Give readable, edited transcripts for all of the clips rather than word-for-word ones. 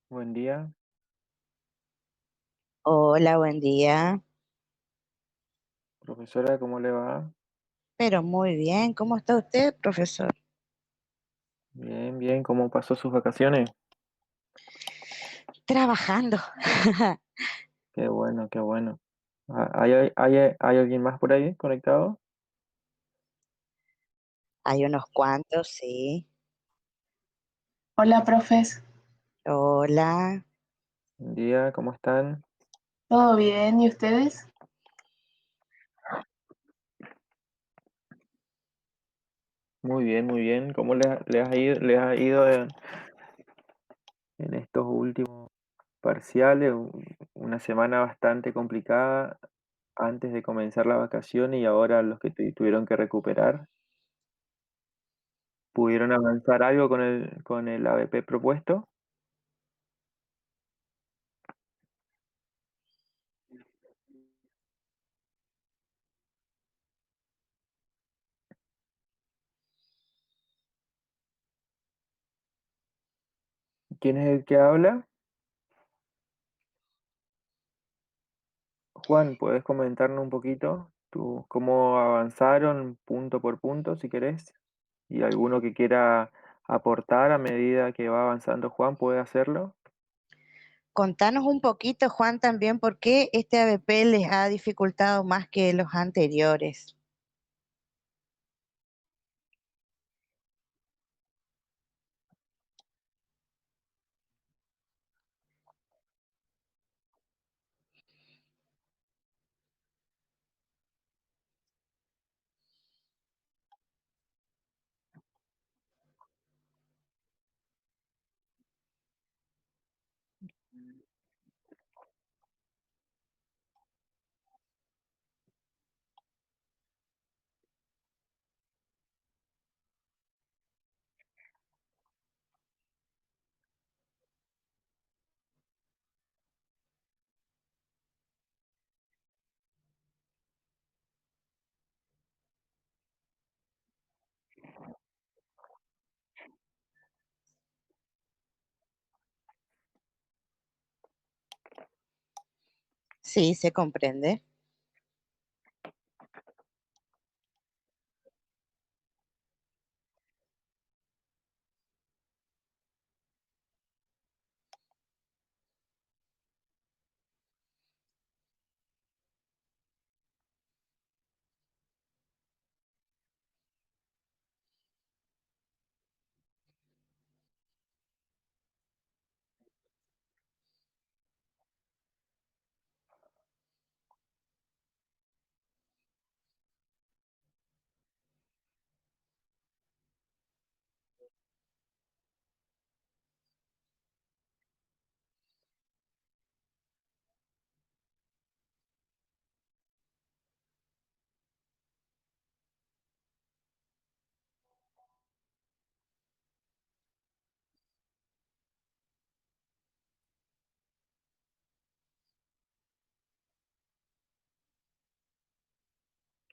Buen día, Hola, buen día. profesora, ¿cómo le va? Pero muy bien, ¿cómo está usted, profesor? Bien, bien, ¿cómo pasó sus vacaciones? Trabajando. Qué bueno, qué bueno. ¿Hay alguien más por ahí conectado? Hay unos cuantos, sí. Hola, profes. Hola. Buen día, ¿cómo están? ¿Todo bien? ¿Y ustedes? Muy bien, muy bien. ¿Cómo les ha ido en estos últimos parciales? Una semana bastante complicada antes de comenzar la vacación y ahora los que tuvieron que recuperar. ¿Pudieron avanzar algo con el ABP propuesto? ¿Quién es el que habla? Juan, ¿puedes comentarnos un poquito cómo avanzaron punto por punto, si querés? Y alguno que quiera aportar a medida que va avanzando Juan puede hacerlo. Contanos un poquito, Juan, también por qué este ABP les ha dificultado más que los anteriores. Sí, se comprende.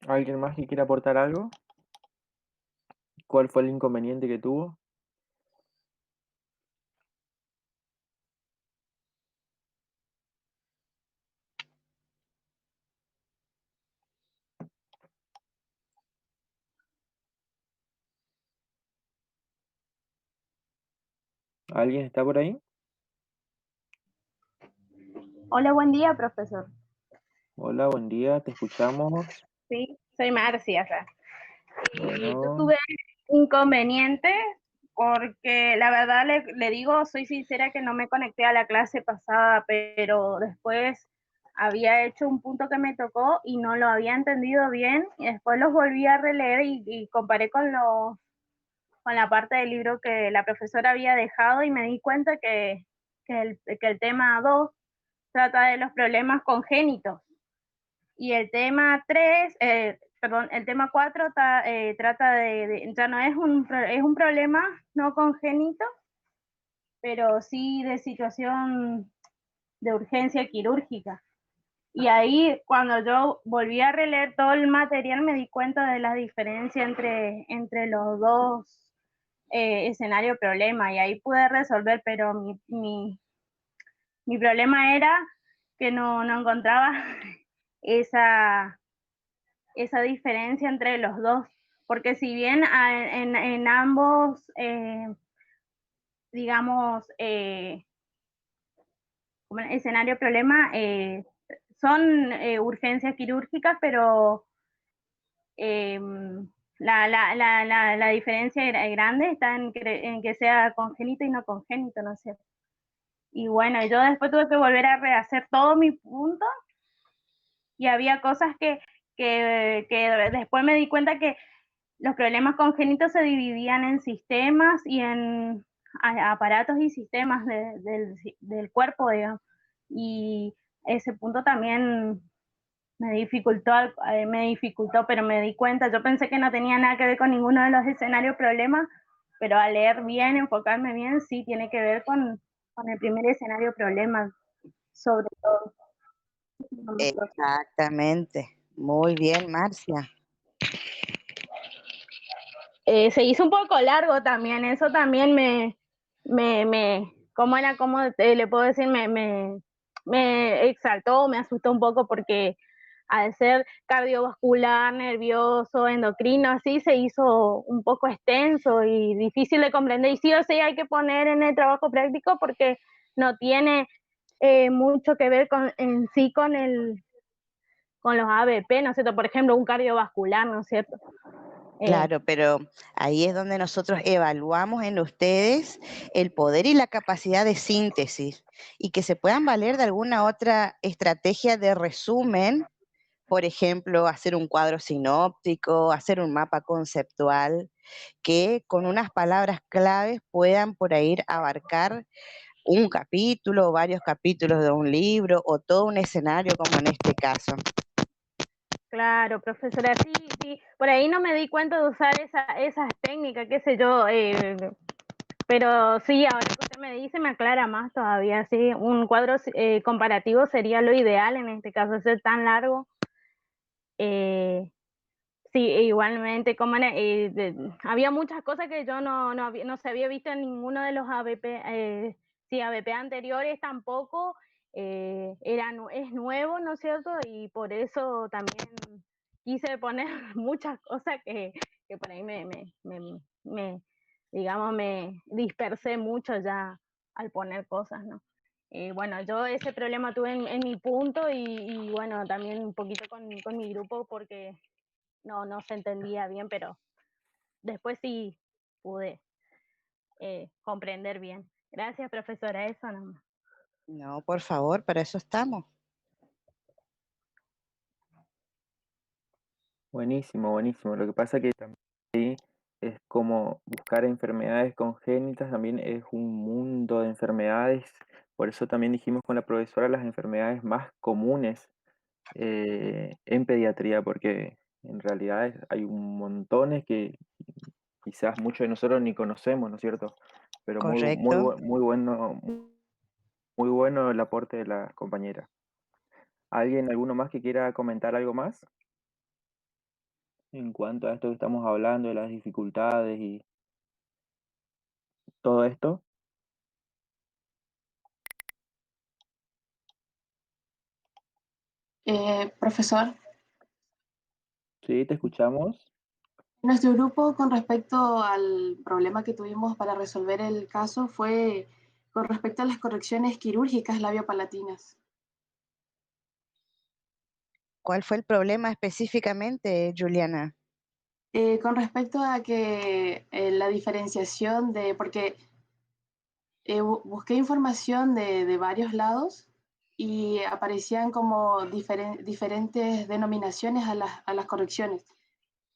¿Alguien más que quiera aportar algo? ¿Cuál fue el inconveniente que tuvo? ¿Alguien está por ahí? Hola, buen día, profesor. Hola, buen día, te escuchamos. Sí, soy Marcia acá. Y yo Bueno, tuve inconvenientes porque la verdad le digo, soy sincera que no me conecté a la clase pasada, pero después había hecho un punto que me tocó y no lo había entendido bien y después los volví a releer y comparé con la parte del libro que la profesora había dejado y me di cuenta que el tema 2 trata de los problemas congénitos. Y el tema 3, perdón, el tema 4 trata ya no es es un problema no congénito, pero sí de situación de urgencia quirúrgica. Y ahí, cuando yo volví a releer todo el material, me di cuenta de la diferencia entre los dos escenarios problema y ahí pude resolver, pero Mi problema era que no encontraba esa, esa diferencia entre los dos, porque si bien en ambos, digamos, como escenario problema, son urgencias quirúrgicas, pero eh, la diferencia grande está en que sea congénito y no congénito, ¿no es cierto? Y bueno, yo después tuve que volver a rehacer todo mi punto y había cosas que después me di cuenta que los problemas congénitos se dividían en sistemas y en aparatos y sistemas del cuerpo, digamos. Y ese punto también me dificultó, pero me di cuenta, yo pensé que no tenía nada que ver con ninguno de los escenarios problemas, pero al leer bien, enfocarme bien, sí tiene que ver con el primer escenario problema, sobre todo. Exactamente. Muy bien, Marcia. Se hizo un poco largo también, eso también ¿cómo era? ¿Cómo le puedo decir? Me exaltó, me asustó un poco porque al ser cardiovascular, nervioso, endocrino, así se hizo un poco extenso y difícil de comprender. Y sí o sí hay que poner en el trabajo práctico porque no tiene mucho que ver en sí con los ABP, ¿no es cierto? Por ejemplo, un cardiovascular, ¿no es cierto? Claro, pero ahí es donde nosotros evaluamos en ustedes el poder y la capacidad de síntesis y que se puedan valer de alguna otra estrategia de resumen, por ejemplo, hacer un cuadro sinóptico, hacer un mapa conceptual, que con unas palabras claves puedan por ahí abarcar un capítulo o varios capítulos de un libro o todo un escenario como en este caso. Claro, profesora, sí, sí, por ahí no me di cuenta de usar esas técnicas, qué sé yo, pero sí, ahora que usted me dice, me aclara más todavía, sí, un cuadro comparativo sería lo ideal en este caso, ser tan largo. Eh, sí, igualmente, había muchas cosas que yo no se había visto en ninguno de los ABP, sí, ABP anteriores tampoco, es nuevo, ¿no es cierto? Y por eso también quise poner muchas cosas que por ahí digamos, me dispersé mucho ya al poner cosas, ¿no? Bueno, yo ese problema tuve en mi punto y bueno, también un poquito con mi grupo porque no se entendía bien, pero después sí pude comprender bien. Gracias, profesora, eso nomás. No, por favor, para eso estamos. Buenísimo, buenísimo. Lo que pasa que también ahí es como buscar enfermedades congénitas, también es un mundo de enfermedades. Por eso también dijimos con la profesora las enfermedades más comunes en pediatría, porque en realidad hay un montones que quizás muchos de nosotros ni conocemos, ¿no es cierto? Pero Correcto. muy bueno el aporte de la compañera. ¿Alguien, alguno más que quiera comentar algo más en cuanto a esto que estamos hablando, de las dificultades y todo esto? Profesor, Sí, te escuchamos. nuestro grupo con respecto al problema que tuvimos para resolver el caso fue con respecto a las correcciones quirúrgicas labiopalatinas. ¿Cuál fue el problema específicamente, Juliana? Con respecto a que la diferenciación porque busqué información de varios lados y aparecían como diferentes denominaciones a las correcciones,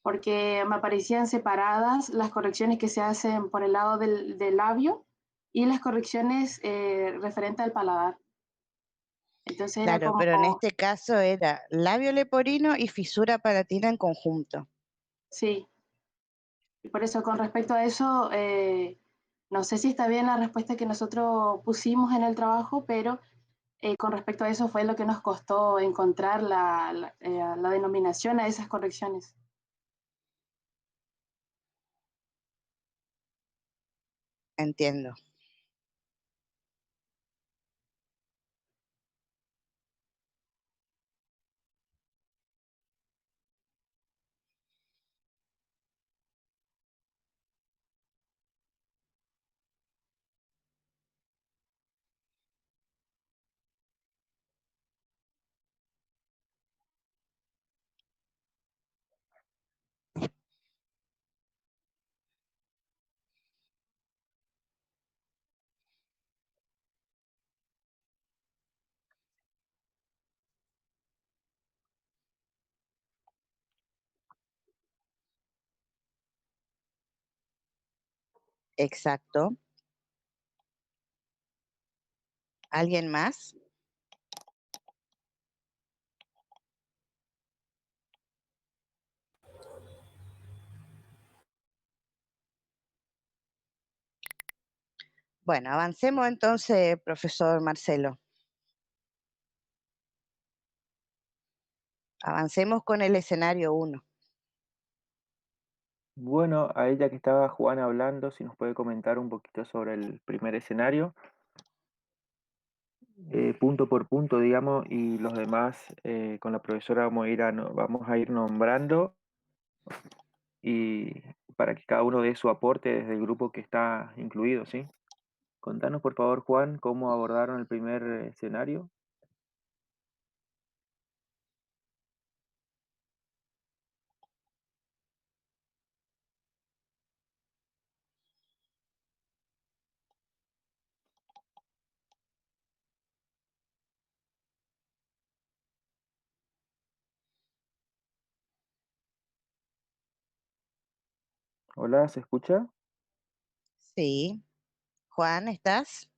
porque me aparecían separadas las correcciones que se hacen por el lado del labio y las correcciones referente al paladar. Entonces era Claro, como, pero en este caso era labio leporino y fisura palatina en conjunto. sí, y por eso con respecto a eso, no sé si está bien la respuesta que nosotros pusimos en el trabajo, pero con respecto a eso fue lo que nos costó encontrar la denominación a esas correcciones. Entiendo. Exacto. ¿Alguien más? Bueno, avancemos entonces, profesor Marcelo. Avancemos con el escenario 1. Bueno, a ella que estaba Juan hablando, si nos puede comentar un poquito sobre el primer escenario, punto por punto, digamos, y los demás con la profesora vamos a ir nombrando y para que cada uno dé su aporte desde el grupo que está incluido, ¿sí? Contanos, por favor, Juan, cómo abordaron el primer escenario. Hola, ¿se escucha? Sí. Juan, ¿estás?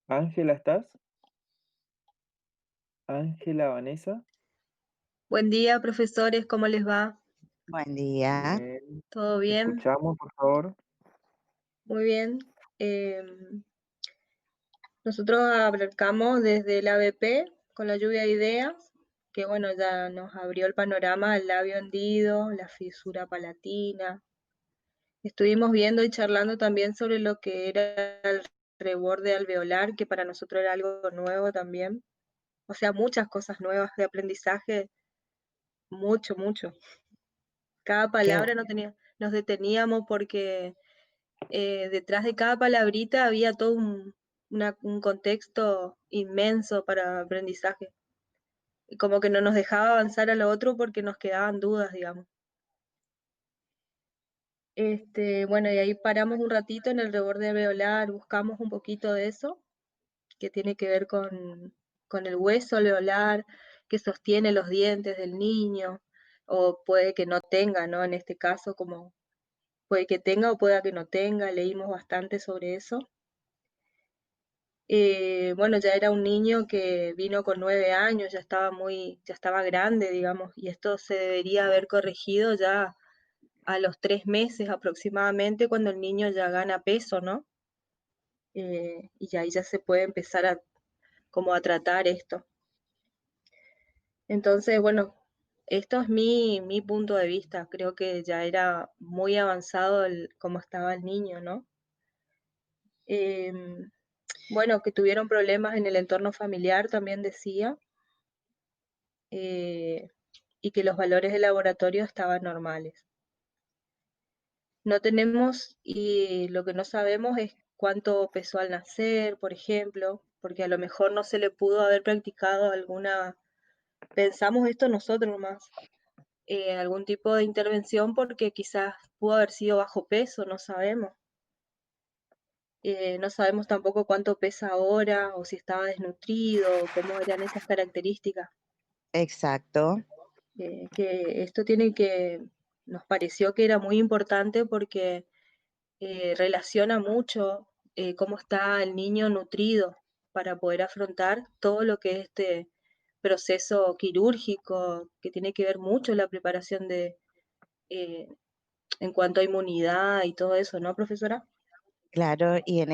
Ángela, ¿estás? Ángela, Vanessa. Buen día, profesores, ¿cómo les va? Buen día. Bien, ¿Todo te bien? escuchamos, por favor. Muy bien. Nosotros abarcamos desde el ABP con la lluvia de ideas, que bueno, ya nos abrió el panorama el labio hendido, la fisura palatina. Estuvimos viendo y charlando también sobre lo que era el reborde alveolar, que para nosotros era algo nuevo también. O sea, muchas cosas nuevas de aprendizaje, mucho, mucho. Cada Qué palabra nos deteníamos porque detrás de cada palabrita había todo un contexto inmenso para aprendizaje. Y como que no nos dejaba avanzar a lo otro porque nos quedaban dudas, digamos. Bueno, y ahí paramos un ratito en el reborde alveolar, buscamos un poquito de eso, que tiene que ver con el hueso alveolar que sostiene los dientes del niño, o puede que no tenga, ¿no? En este caso, como puede que tenga o pueda que no tenga, leímos bastante sobre eso. Bueno, ya era un niño que vino con 9 años, ya estaba grande, digamos, y esto se debería haber corregido ya a los 3 meses aproximadamente, cuando el niño ya gana peso, ¿no? Y ahí ya se puede empezar como a tratar esto. Entonces, bueno, esto es mi punto de vista. Creo que ya era muy avanzado cómo estaba el niño, ¿no? Em, bueno, que tuvieron problemas en el entorno familiar, también decía, eh, y que los valores de laboratorio estaban normales. No tenemos, y lo que no sabemos es cuánto pesó al nacer, por ejemplo, porque a lo mejor no se le pudo haber practicado pensamos esto nosotros más, algún tipo de intervención porque quizás pudo haber sido bajo peso, no sabemos. No sabemos tampoco cuánto pesa ahora o si estaba desnutrido, cómo eran esas características. exacto. Que esto nos pareció que era muy importante porque relaciona mucho cómo está el niño nutrido para poder afrontar todo lo que es este proceso quirúrgico, que tiene que ver mucho la preparación eh, en cuanto a inmunidad y todo eso, ¿no, profesora? Claro, y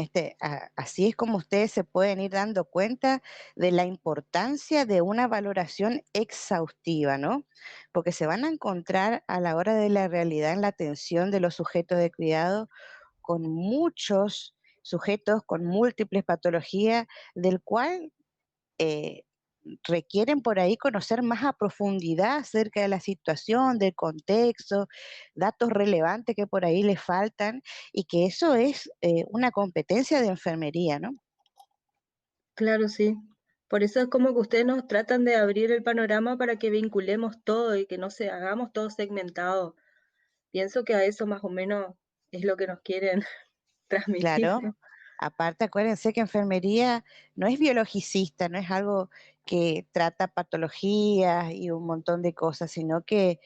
así es como ustedes se pueden ir dando cuenta de la importancia de una valoración exhaustiva, ¿no? Porque se van a encontrar a la hora de la realidad en la atención de los sujetos de cuidado con muchos sujetos con múltiples patologías, del cual eh, requieren por ahí conocer más a profundidad acerca de la situación, del contexto, datos relevantes que por ahí les faltan y que eso es una competencia de enfermería, ¿no? Claro, sí. Por eso es como que ustedes nos tratan de abrir el panorama para que vinculemos todo y que no se hagamos todo segmentado. Pienso que a eso más o menos es lo que nos quieren transmitir. Claro. Aparte, acuérdense que enfermería no es biologicista, no es algo que trata patologías y un montón de cosas, sino que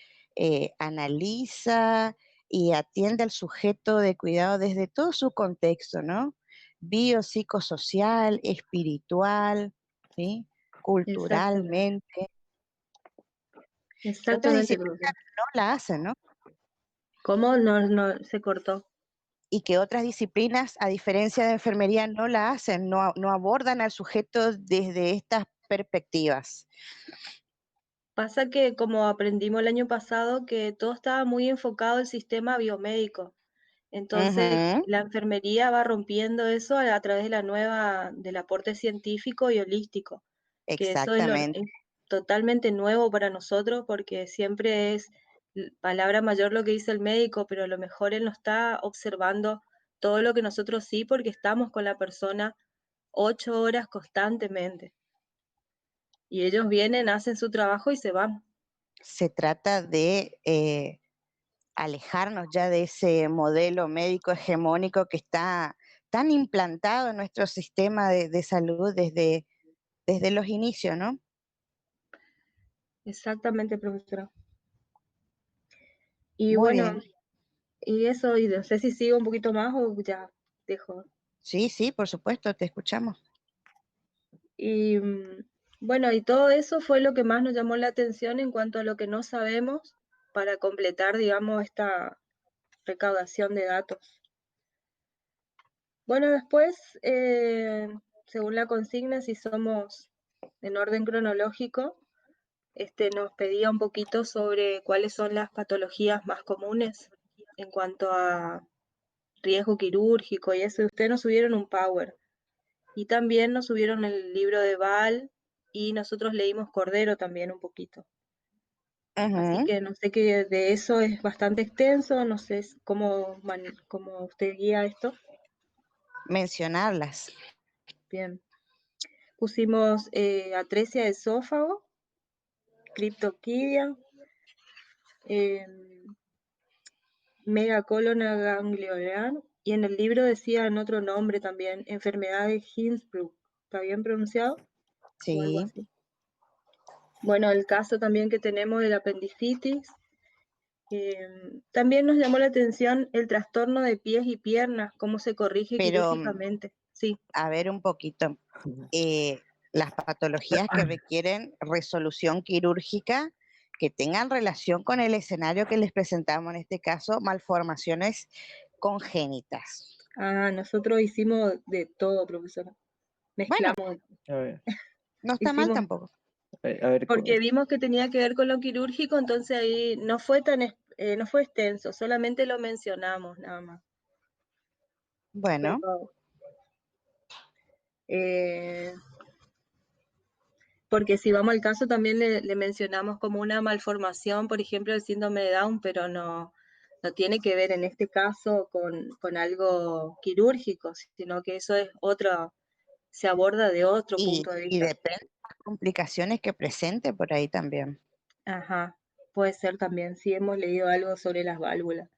analiza y atiende al sujeto de cuidado desde todo su contexto, ¿no? Biopsicosocial, espiritual, ¿sí? Exactamente, Culturalmente, que otras exactamente, disciplinas profesora. no la hacen, ¿no? ¿Cómo no se cortó? Y que otras disciplinas, a diferencia de enfermería, no la hacen, no abordan al sujeto desde estas perspectivas. Pasa que como aprendimos el año pasado, que todo estaba muy enfocado al sistema biomédico. Entonces, Ujú, la enfermería va rompiendo eso a través de del aporte científico y holístico, que eso es, exactamente. es totalmente nuevo para nosotros porque siempre es palabra mayor lo que dice el médico, pero a lo mejor él no está observando todo lo que nosotros sí, porque estamos con la persona 8 horas constantemente. Y ellos vienen, hacen su trabajo y se van. Se trata de alejarnos ya de ese modelo médico hegemónico que está tan implantado en nuestro sistema de salud desde los inicios, ¿no? Exactamente, profesora. Y Muy bueno, bien. y eso, y no sé si sigo un poquito más o ya dejo. Sí, sí, por supuesto, te escuchamos. Y bueno, y todo eso fue lo que más nos llamó la atención en cuanto a lo que no sabemos para completar, digamos, esta recaudación de datos. Bueno, después, según la consigna, si somos en orden cronológico, nos pedía un poquito sobre cuáles son las patologías más comunes en cuanto a riesgo quirúrgico y eso. Y ustedes nos subieron un Power. Y también nos subieron el libro de Val y nosotros leímos Cordero también un poquito. Así Ujú. que no sé qué de eso es bastante extenso, no sé cómo usted guía esto. Mencionarlas. Bien. Pusimos atresia de esófago, criptoquidia, eh, megacolon ganglionar, y en el libro decían otro nombre también, enfermedad de Hinsbrook. ¿Está bien pronunciado? O algo Sí, así. Bueno, el caso también que tenemos de la apendicitis. También nos llamó la atención el trastorno de pies y piernas, cómo se corrige pero quirúrgicamente. Sí, a ver un poquito. Las patologías que requieren resolución quirúrgica que tengan relación con el escenario que les presentamos, en este caso, malformaciones congénitas. nosotros hicimos de todo, profesora. Bueno, Mezclamos, A ver, no está mal hicimos, tampoco. a ver, porque vimos que tenía que ver con lo quirúrgico, entonces ahí no fue no fue extenso, solamente lo mencionamos nada más. Bueno, Pero, eh, porque si vamos al caso también le mencionamos como una malformación, por ejemplo, el síndrome de Down, pero no tiene que ver en este caso con algo quirúrgico, sino que eso es otro, se aborda de otro punto de y vista. depende de las complicaciones que presente por ahí también. Ajá, puede ser también, si hemos leído algo sobre las válvulas.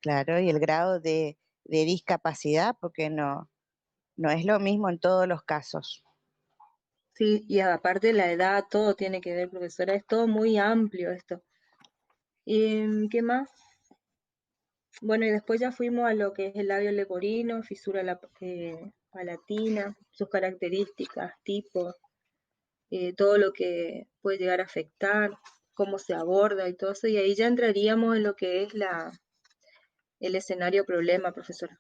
Claro, y el grado de discapacidad, porque no es lo mismo en todos los casos. Sí, y aparte la edad, todo tiene que ver, profesora, es todo muy amplio esto. ¿Y qué más? Bueno, y después ya fuimos a lo que es el labio leporino, fisura palatina, sus características, tipos, todo lo que puede llegar a afectar, cómo se aborda y todo eso, y ahí ya entraríamos en lo que es el escenario problema, profesora.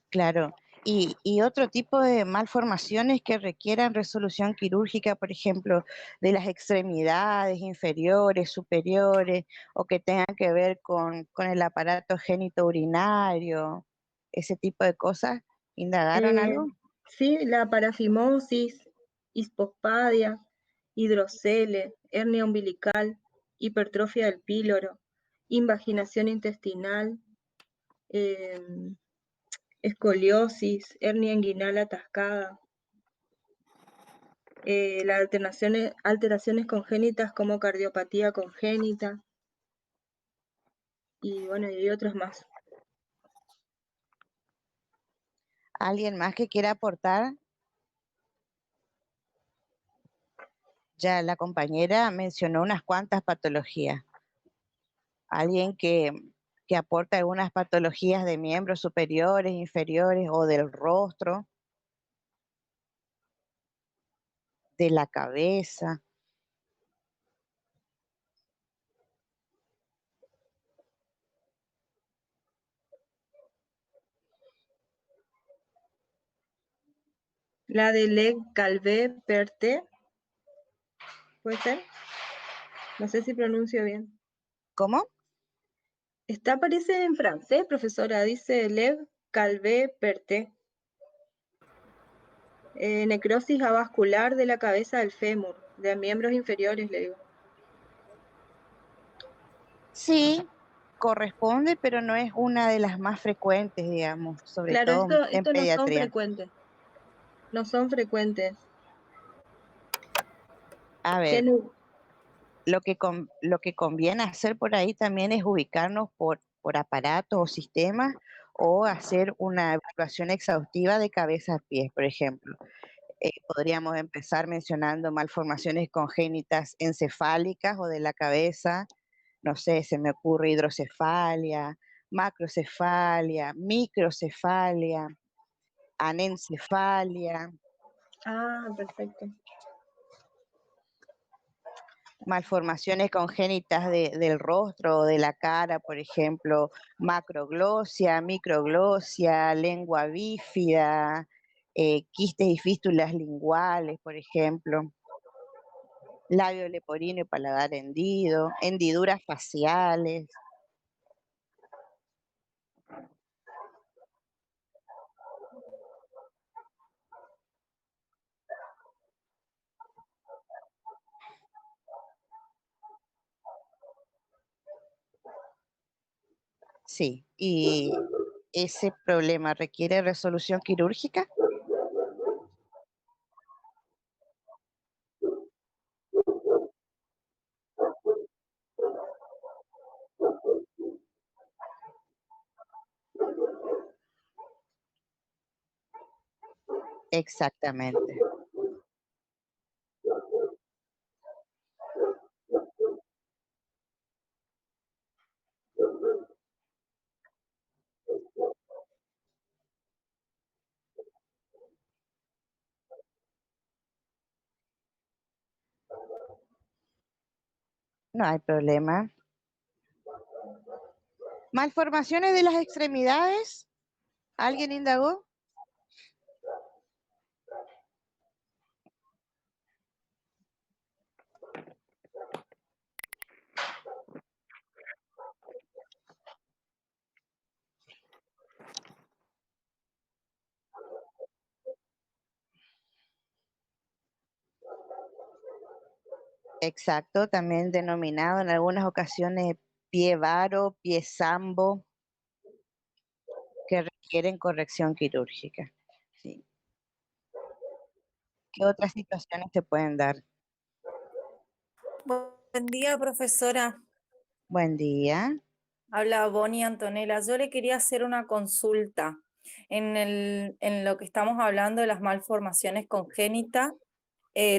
Claro. Y otro tipo de malformaciones que requieran resolución quirúrgica, por ejemplo, de las extremidades inferiores, superiores, o que tengan que ver con el aparato genitourinario, ese tipo de cosas, ¿indagaron Eh, algo? sí, la parafimosis, hispospadia, hidrocele, hernia umbilical, hipertrofia del píloro, invaginación intestinal, eh, escoliosis, hernia inguinal atascada, las alteraciones congénitas como cardiopatía congénita y bueno, y hay otras más. ¿Alguien más que quiera aportar? Ya la compañera mencionó unas cuantas patologías. Alguien que aporta algunas patologías de miembros superiores, inferiores o del rostro, de la cabeza. La de Le Calvé-Perté, ¿puede ser? No sé si pronuncio bien. ¿Cómo? Aparece en francés, profesora, dice Le Calvé-Perté. Necrosis avascular de la cabeza del fémur, de miembros inferiores, le digo. Sí, corresponde, pero no es una de las más frecuentes, digamos, sobre Claro, todo en esto no son pediatría. frecuentes. No son frecuentes. A ¿Qué ver, nu- lo que conviene hacer por ahí también es ubicarnos por aparatos o sistemas o hacer una evaluación exhaustiva de cabeza a pies, por ejemplo. Podríamos empezar mencionando malformaciones congénitas encefálicas o de la cabeza, no sé, se me ocurre hidrocefalia, macrocefalia, microcefalia, anencefalia, Ah, perfecto. malformaciones congénitas del rostro o de la cara, por ejemplo, macroglosia, microglosia, lengua bífida, quistes y fístulas linguales, por ejemplo, labio leporino y paladar hendido, hendiduras faciales. Sí, y ese problema requiere resolución quirúrgica. Exactamente. No hay problema. Malformaciones de las extremidades. ¿Alguien indagó? Exacto, también denominado en algunas ocasiones pie varo, pie sambo, que requieren corrección quirúrgica. Sí. ¿Qué otras situaciones se pueden dar? Buen día, profesora. Buen día. Habla Bonnie Antonella. Yo le quería hacer una consulta. En lo que estamos hablando de las malformaciones congénitas,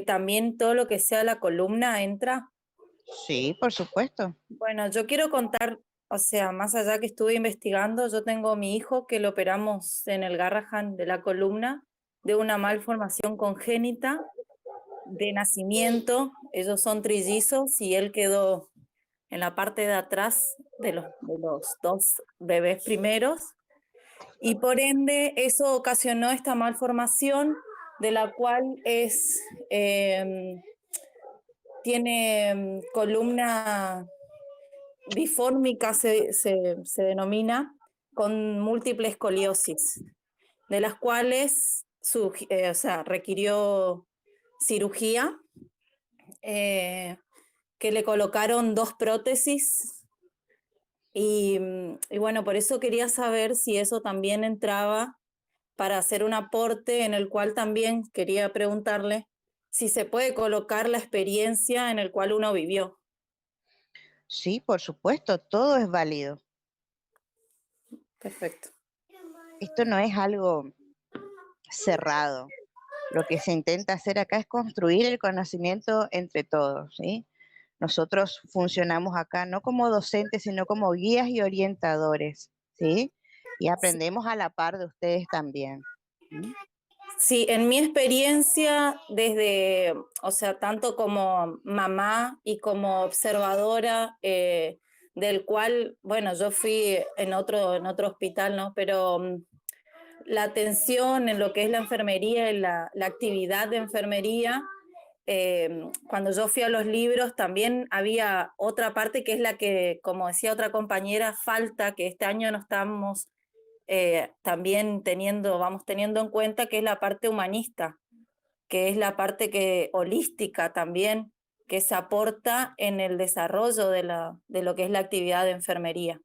también todo lo que sea la columna entra. Sí, por supuesto. Bueno, yo quiero contar, o sea, más allá que estuve investigando, yo tengo a mi hijo que lo operamos en el Garrahan de la columna de una malformación congénita de nacimiento. Ellos son trillizos y él quedó en la parte de atrás de los dos bebés primeros, y por ende eso ocasionó esta malformación, de la cual tiene columna bifórmica, se denomina, con múltiple escoliosis, de las cuales o sea, requirió cirugía, que le colocaron 2 prótesis. Y bueno, por eso quería saber si eso también entraba para hacer un aporte, en el cual también quería preguntarle si se puede colocar la experiencia en el cual uno vivió. Sí, por supuesto, todo es válido. Perfecto. Esto no es algo cerrado. Lo que se intenta hacer acá es construir el conocimiento entre todos, ¿sí? Nosotros funcionamos acá no como docentes, sino como guías y orientadores, ¿sí? Y Sí, aprendemos a la par de ustedes también. ¿Mm? sí, en mi experiencia, desde, o sea, tanto como mamá y como observadora, del cual, bueno, yo fui en otro hospital, ¿no? Pero la atención en lo que es la enfermería y la actividad de enfermería, cuando yo fui a los libros también había otra parte que es la que, como decía otra compañera, falta, que este año no estamos también vamos teniendo en cuenta, que es la parte humanista, que es la parte holística también, que se aporta en el desarrollo de lo que es la actividad de enfermería.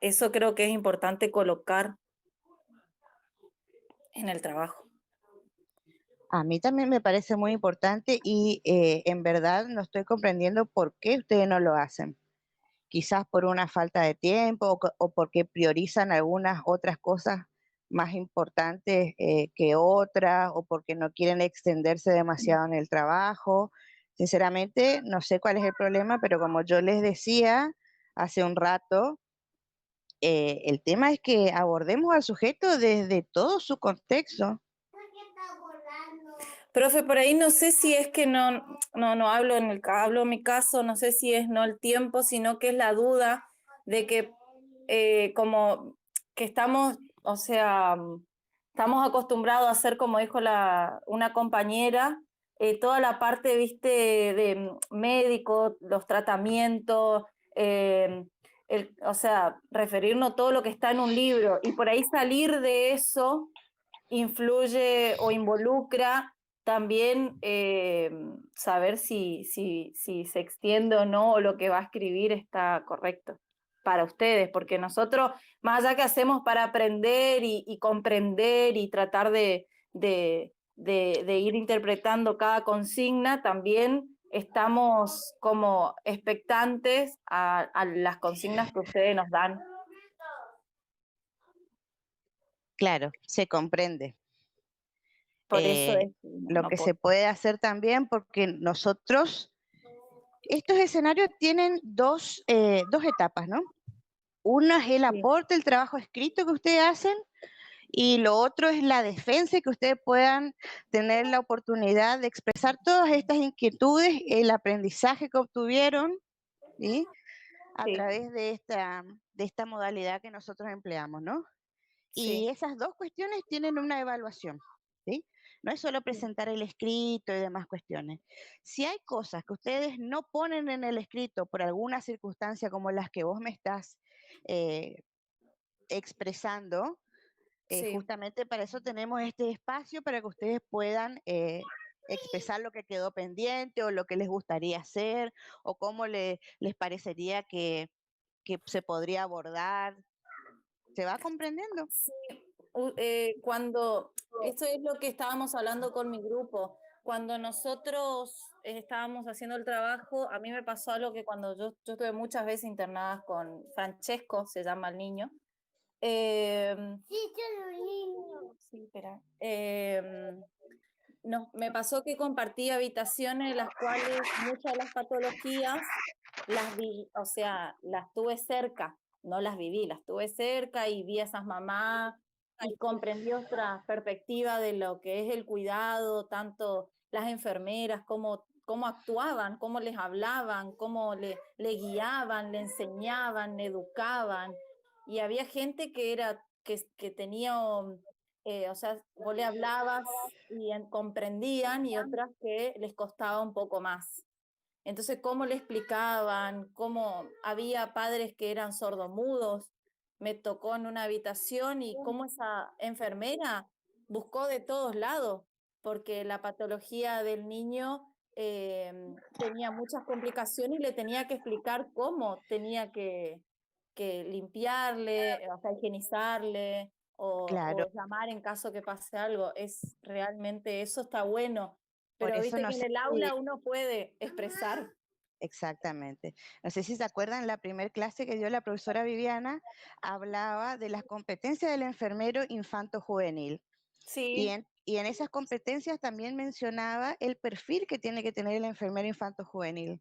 Eso creo que es importante colocar en el trabajo. A mí también me parece muy importante y en verdad no estoy comprendiendo por qué ustedes no lo hacen. Quizás por una falta de tiempo o porque priorizan algunas otras cosas más importantes que otras o porque no quieren extenderse demasiado en el trabajo. Sinceramente, no sé cuál es el problema, pero como yo les decía hace un rato, el tema es que abordemos al sujeto desde todo su contexto. Profe, por ahí no sé si es que no hablo hablo en mi caso, no sé si es no el tiempo, sino que es la duda de que como que estamos, o sea, estamos acostumbrados a hacer, como dijo una compañera, toda la parte, viste, de médico, los tratamientos, o sea, referirnos a todo lo que está en un libro y por ahí salir de eso influye o involucra también saber si se extiende o no, o lo que va a escribir está correcto para ustedes, porque nosotros, más allá que hacemos para aprender y comprender y tratar de ir interpretando cada consigna, también estamos como expectantes a las consignas que ustedes nos dan. Claro, se comprende. Por eso Lo no que puedo. se puede hacer también, porque nosotros, estos escenarios tienen dos etapas, ¿no? Una es el Sí, aporte, el trabajo escrito que ustedes hacen, y lo otro es la defensa, que ustedes puedan tener la oportunidad de expresar todas estas inquietudes, el aprendizaje que obtuvieron, ¿sí? A sí, través de esta modalidad que nosotros empleamos, ¿no? Y sí. esas dos cuestiones tienen una evaluación, ¿sí? No es solo Sí. presentar el escrito y demás cuestiones. Si hay cosas que ustedes no ponen en el escrito por alguna circunstancia como las que vos me estás eh, expresando, Sí, justamente para eso tenemos este espacio para que ustedes puedan expresar lo que quedó pendiente o lo que les gustaría hacer o cómo les parecería que se podría abordar. ¿Se va comprendiendo? sí. Esto es lo que estábamos hablando con mi grupo, cuando nosotros estábamos haciendo el trabajo, a mí me pasó algo que cuando yo estuve muchas veces internada con Francesco, se llama el niño. Sí, sí, espera. Me pasó que compartí habitaciones en las cuales muchas de las patologías las vi, o sea, las tuve cerca, no las viví, las tuve cerca y vi a esas mamás y comprendí otra perspectiva de lo que es el cuidado, tanto las enfermeras, cómo actuaban, cómo les hablaban, cómo le guiaban, le enseñaban, le educaban. Y había gente que tenía o sea, vos le hablabas y comprendían y otras que les costaba un poco más. Entonces, ¿cómo le explicaban? ¿Cómo había padres que eran sordomudos? Me tocó en una habitación y cómo esa enfermera buscó de todos lados, porque la patología del niño tenía muchas complicaciones y le tenía que explicar cómo tenía que limpiarle, o sea, higienizarle Claro, o llamar en caso que pase algo. Es realmente, eso está bueno, por pero eso viste no que en sé el si, aula uno puede expresar. Exactamente. No sé si se acuerdan, la primera clase que dio la profesora Viviana hablaba de las competencias del enfermero infanto-juvenil. Sí, Y en esas competencias también mencionaba el perfil que tiene que tener el enfermero infanto-juvenil.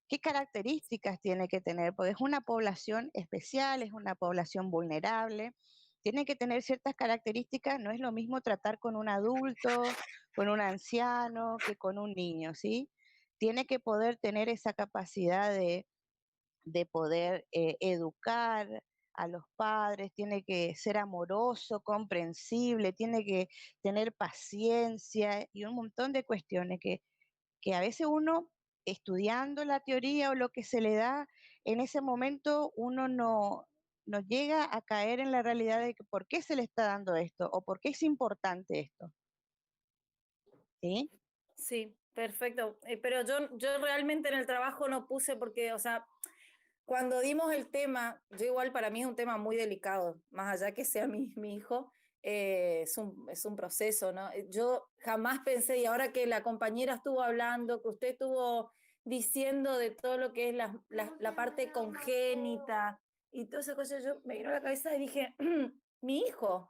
¿Qué características tiene que tener? Porque es una población especial, es una población vulnerable, tiene que tener ciertas características, no es lo mismo tratar con un adulto, con un anciano, que con un niño, ¿sí? Tiene que poder tener esa capacidad de poder educar a los padres, tiene que ser amoroso, comprensible, tiene que tener paciencia y un montón de cuestiones que a veces uno, estudiando la teoría o lo que se le da, en ese momento uno no llega a caer en la realidad de que por qué se le está dando esto o por qué es importante esto. ¿Sí? sí, perfecto. Pero yo realmente en el trabajo no puse porque, o sea, cuando dimos el tema, yo igual para mí es un tema muy delicado, más allá que sea mi hijo, es un proceso, ¿no? Yo jamás pensé, y ahora que la compañera estuvo hablando, que usted estuvo diciendo de todo lo que es la parte congénita y todas esas cosas, yo me vino a la cabeza y dije, mi hijo,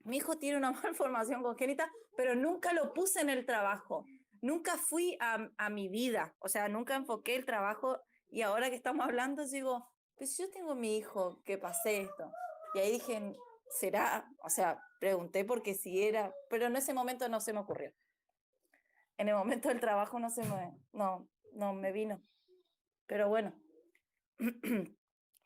mi hijo tiene una malformación congénita, pero nunca lo puse en el trabajo. Nunca fui a mi vida, o sea, nunca enfoqué el trabajo y ahora que estamos hablando digo, pues yo tengo mi hijo que pasé esto. Y ahí dije, será, o sea, pregunté porque si era, pero en ese momento no se me ocurrió. En el momento del trabajo no me vino. Pero bueno,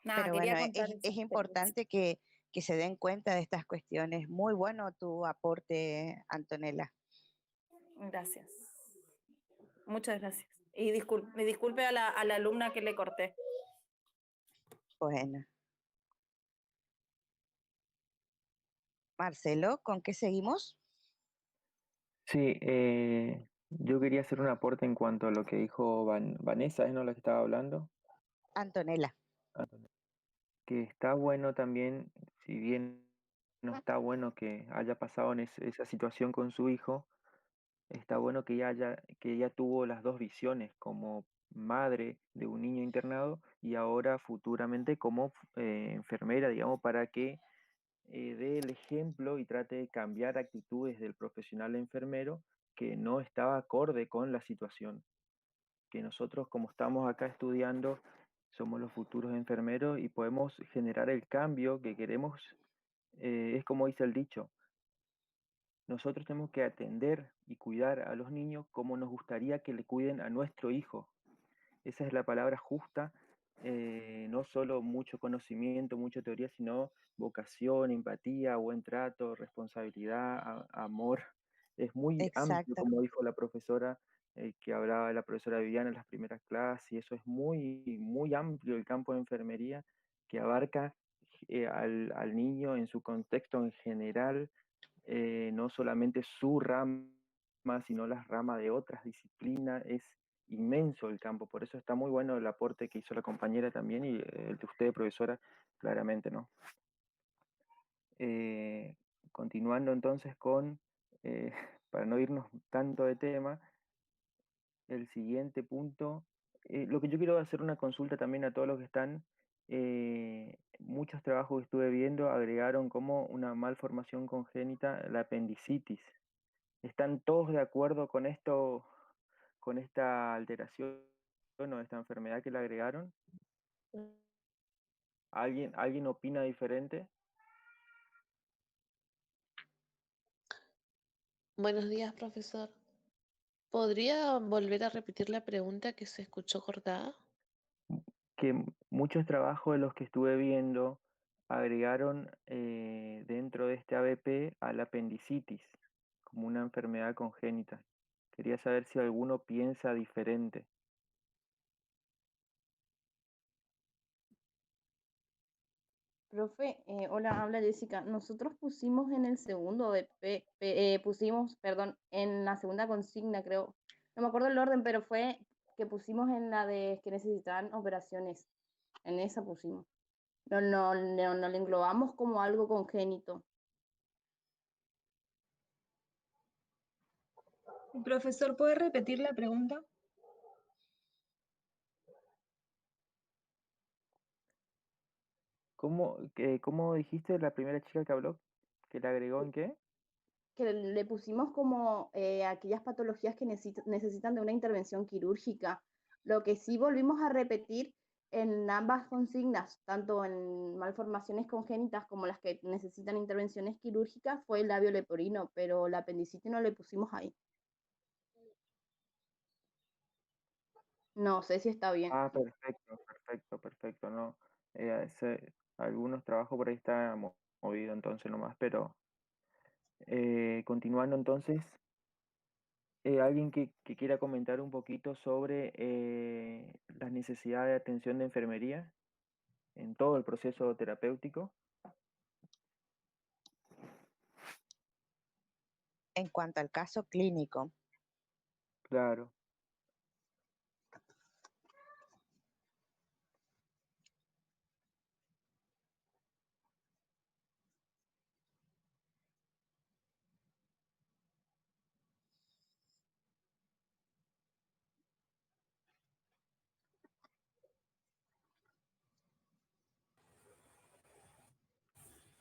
nada, Pero quería bueno, contar esa es experiencia. importante que se den cuenta de estas cuestiones. Muy bueno tu aporte, Antonella. Gracias. Muchas gracias. Y me disculpe a la alumna que le corté. Bueno, Marcelo, ¿con qué seguimos? Sí, yo quería hacer un aporte en cuanto a lo que dijo Vanessa, ¿es no la que estaba hablando? Antonella. Antonella. Que está bueno también, si bien no está bueno que haya pasado en esa situación con su hijo, está bueno que ella tuvo las dos visiones como madre de un niño internado y ahora futuramente como enfermera, digamos, para que dé el ejemplo y trate de cambiar actitudes del profesional enfermero que no estaba acorde con la situación. Que nosotros, como estamos acá estudiando, somos los futuros enfermeros y podemos generar el cambio que queremos. Es como dice el dicho, nosotros tenemos que atender y cuidar a los niños como nos gustaría que le cuiden a nuestro hijo. Esa es la palabra justa, no solo mucho conocimiento, mucha teoría, sino vocación, empatía, buen trato, responsabilidad, amor. Es muy amplio, Exacto. como dijo la profesora, que hablaba la profesora Viviana en las primeras clases, y eso es muy, muy amplio el campo de enfermería que abarca al niño en su contexto en general, no solamente su rama, sino las ramas de otras disciplinas. Es inmenso el campo, por eso está muy bueno el aporte que hizo la compañera también y el de usted, profesora, claramente, ¿no? Eh, Continuando entonces con, eh, para no irnos tanto de tema, el siguiente punto, lo que yo quiero hacer una consulta también a todos los que están, muchos trabajos que estuve viendo agregaron como una malformación congénita la apendicitis. ¿Están todos de acuerdo con esto, con esta alteración o esta enfermedad que le agregaron? ¿Alguien opina diferente? Buenos días, profesor. ¿Podría volver a repetir la pregunta que se escuchó cortada? Que muchos trabajos de los que estuve viendo agregaron dentro de este ABP a la apendicitis como una enfermedad congénita. Quería saber si alguno piensa diferente. Profe, hola, habla Jessica. Nosotros pusimos en el segundo pusimos, perdón, en la segunda consigna, creo, no me acuerdo el orden, pero fue que pusimos en la de que necesitaban operaciones. En esa pusimos. No le englobamos como algo congénito. Profesor, ¿puede repetir la pregunta? ¿Cómo dijiste la primera chica que habló? ¿Que le agregó en qué? Que le pusimos como aquellas patologías que necesitan de una intervención quirúrgica. Lo que sí volvimos a repetir en ambas consignas, tanto en malformaciones congénitas como las que necesitan intervenciones quirúrgicas, fue el labio leporino, pero la apendicitis no le pusimos ahí. No sé si está bien. Ah, perfecto, perfecto, perfecto, no. Algunos trabajos por ahí está movido entonces nomás, pero continuando entonces, alguien que quiera comentar un poquito sobre las necesidades de atención de enfermería en todo el proceso terapéutico. En cuanto al caso clínico, Claro.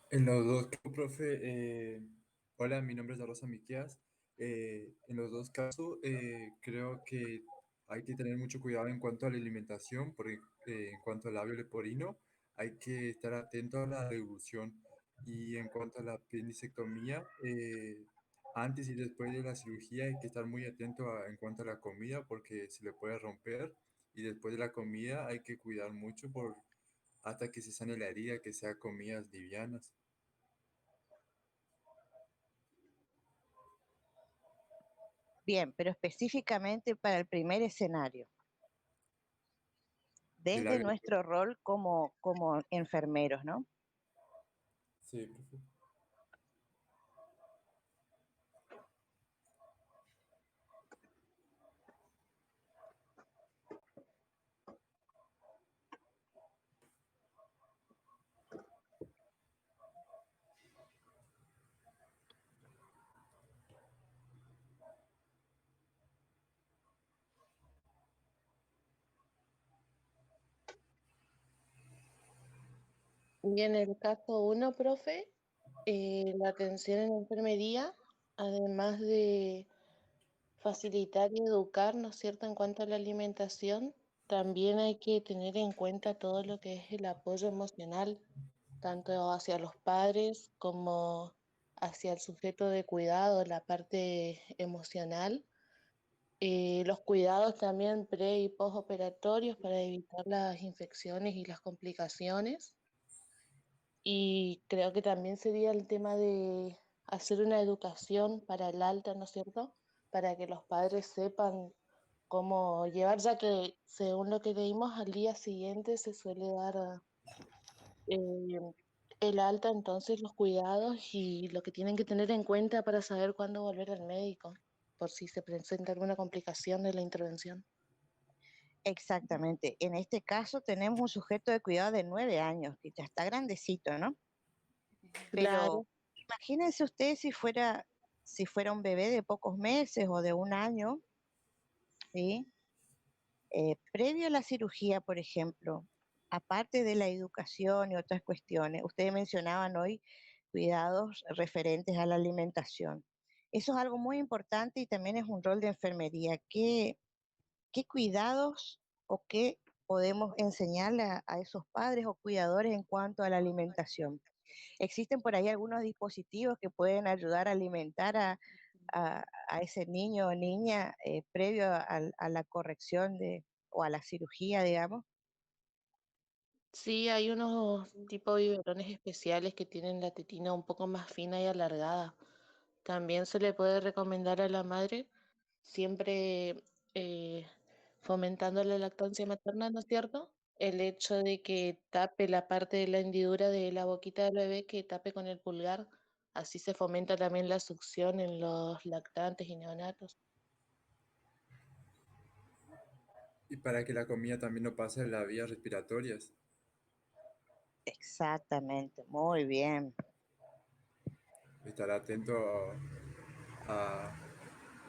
En los dos, profe, hola, mi nombre es Rosa Miqueas. En los dos casos, creo que hay que tener mucho cuidado en cuanto a la alimentación, porque en cuanto al labio leporino, hay que estar atento a la devolución. Y en cuanto a la apendicectomía, antes y después de la cirugía hay que estar muy atento en cuanto a la comida, porque se le puede romper. Y después de la comida hay que cuidar mucho hasta que se sane la herida, que sea comidas livianas. bien, pero específicamente para el primer escenario, Del desde labio. nuestro rol como enfermeros, ¿no? Sí, profe. Y en el caso uno, profe, la atención en enfermería, además de facilitar y educar, ¿no es cierto?, en cuanto a la alimentación, también hay que tener en cuenta todo lo que es el apoyo emocional, tanto hacia los padres como hacia el sujeto de cuidado, la parte emocional. Los cuidados también pre y postoperatorios para evitar las infecciones y las complicaciones. Y creo que también sería el tema de hacer una educación para el alta, ¿no es cierto? Para que los padres sepan cómo llevar, ya que según lo que leímos al día siguiente se suele dar eh, el alta, entonces los cuidados y lo que tienen que tener en cuenta para saber cuándo volver al médico, por si se presenta alguna complicación de la intervención. Exactamente. En este caso tenemos un sujeto de cuidado de 9 años, que ya está grandecito, ¿no? Claro. Pero imagínense ustedes si fuera un bebé de pocos meses o de 1 año, ¿sí? Previo a la cirugía, por ejemplo, aparte de la educación y otras cuestiones, ustedes mencionaban hoy cuidados referentes a la alimentación. Eso es algo muy importante y también es un rol de enfermería. ¿Qué cuidados o qué podemos enseñarle a esos padres o cuidadores en cuanto a la alimentación? ¿Existen por ahí algunos dispositivos que pueden ayudar a alimentar a ese niño o niña previo a la corrección o a la cirugía, digamos? Sí, hay unos tipos de biberones especiales que tienen la tetina un poco más fina y alargada. También se le puede recomendar a la madre, siempre eh, fomentando la lactancia materna, ¿no es cierto? El hecho de que tape la parte de la hendidura de la boquita del bebé, que tape con el pulgar, así se fomenta también la succión en los lactantes y neonatos. Y para que la comida también no pase a las vías respiratorias. Exactamente, muy bien. Estar atento a,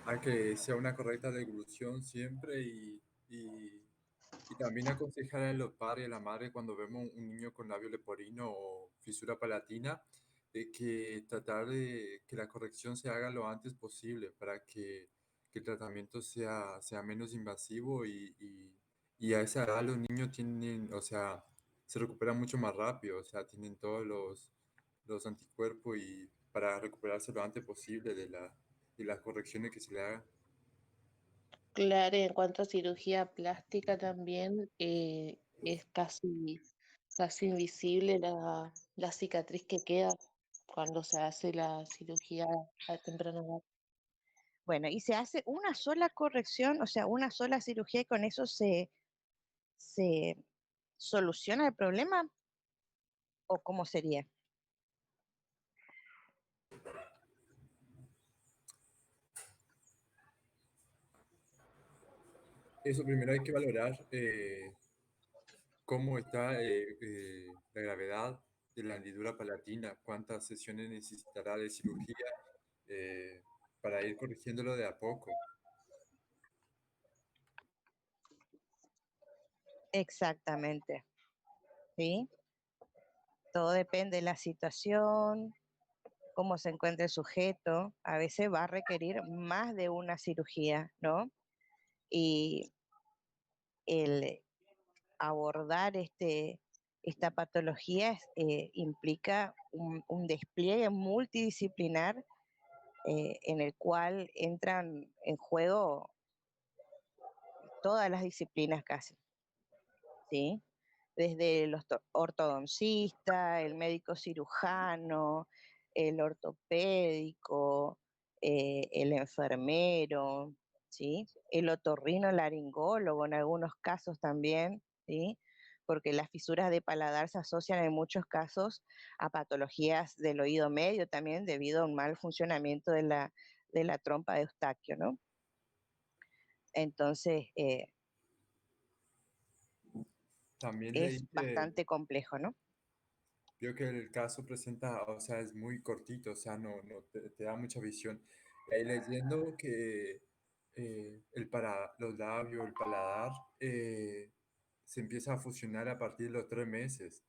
a que sea una correcta devolución siempre y Y también aconsejar a los padres y a la madre cuando vemos un niño con labio leporino o fisura palatina, de que tratar de que la corrección se haga lo antes posible para que el tratamiento sea menos invasivo y a esa edad los niños tienen, o sea, se recuperan mucho más rápido, o sea, tienen todos los anticuerpos y para recuperarse lo antes posible de las correcciones que se le hagan. Claro, y en cuanto a cirugía plástica también, es casi invisible la cicatriz que queda cuando se hace la cirugía a temprana edad. Bueno, y se hace una sola corrección, o sea, una sola cirugía y con eso se soluciona el problema, ¿o cómo sería? Eso primero hay que valorar cómo está la gravedad de la hendidura palatina, cuántas sesiones necesitará de cirugía eh, para ir corrigiéndolo de a poco. Exactamente, ¿sí? Todo depende de la situación, cómo se encuentre el sujeto. A veces va a requerir más de una cirugía, ¿no? Y el abordar esta patología implica un despliegue multidisciplinar en el cual entran en juego todas las disciplinas casi, ¿sí? Desde el ortodoncista, el médico cirujano, el ortopédico, el enfermero, ¿sí? El otorrinolaringólogo en algunos casos también, ¿sí? Porque las fisuras de paladar se asocian en muchos casos a patologías del oído medio también debido a un mal funcionamiento de la trompa de Eustaquio, ¿no? Entonces, También es leí que bastante complejo, ¿no? veo que el caso presenta, o sea, es muy cortito, o sea, no te da mucha visión. Ahí leyendo que los labios, el paladar, se empieza a fusionar a partir de los 3 meses.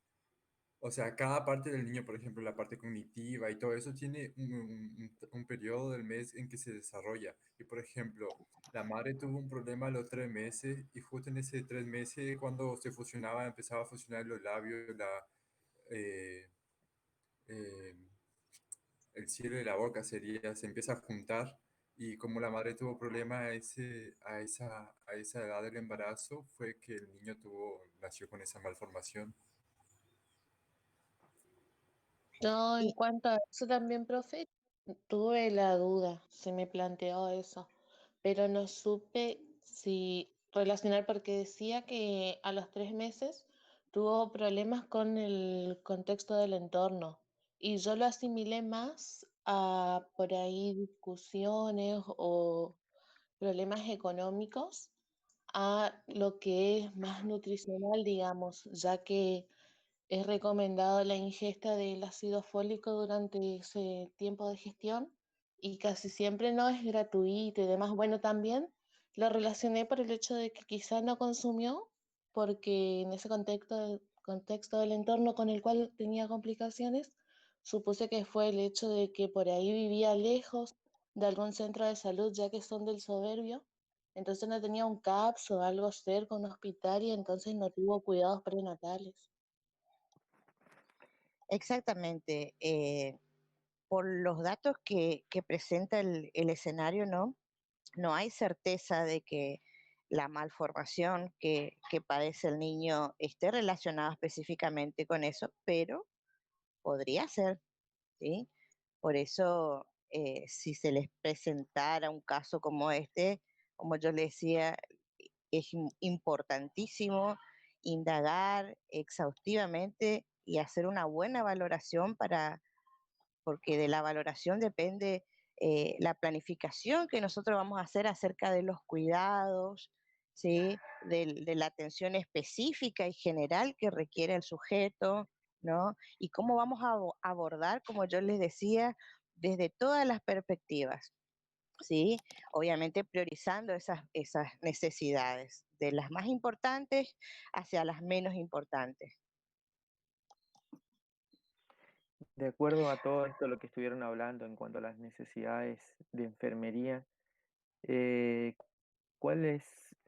O sea, cada parte del niño, por ejemplo, la parte cognitiva y todo eso tiene un periodo del mes en que se desarrolla. Y, por ejemplo, la madre tuvo un problema a los 3 meses y justo en ese 3 meses, cuando se fusionaba, empezaba a fusionar los labios, eh, eh, el cielo de la boca sería, se empieza a juntar. Y como la madre tuvo problema a esa edad del embarazo, fue que el niño nació con esa malformación. No, en Y cuanto a eso también, profe, tuve la duda, se me planteó eso, pero no supe si relacionar porque decía que a los 3 meses tuvo problemas con el contexto del entorno y yo lo asimilé más a por ahí discusiones o problemas económicos a lo que es más nutricional, digamos, ya que es recomendado la ingesta del ácido fólico durante ese tiempo de gestión y casi siempre no es gratuito y demás. Bueno, también lo relacioné por el hecho de que quizá no consumió porque en ese contexto del entorno con el cual tenía complicaciones, supuse que fue el hecho de que por ahí vivía lejos de algún centro de salud, ya que son del Soberbio. Entonces no tenía un CAPS o algo cerca, un hospital, y entonces no tuvo cuidados prenatales. exactamente, por los datos que presenta el escenario, ¿no? No hay certeza de que la malformación que padece el niño esté relacionada específicamente con eso, pero podría ser, ¿sí? Por eso, si se les presentara un caso como este, como yo le decía, es importantísimo indagar exhaustivamente y hacer una buena valoración porque de la valoración depende la planificación que nosotros vamos a hacer acerca de los cuidados, ¿sí? De la atención específica y general que requiere el sujeto, ¿no? Y cómo vamos a abordar, como yo les decía, desde todas las perspectivas, ¿sí? Obviamente priorizando esas necesidades, de las más importantes hacia las menos importantes. De acuerdo a todo esto lo que estuvieron hablando en cuanto a las necesidades de enfermería, eh, ¿cuáles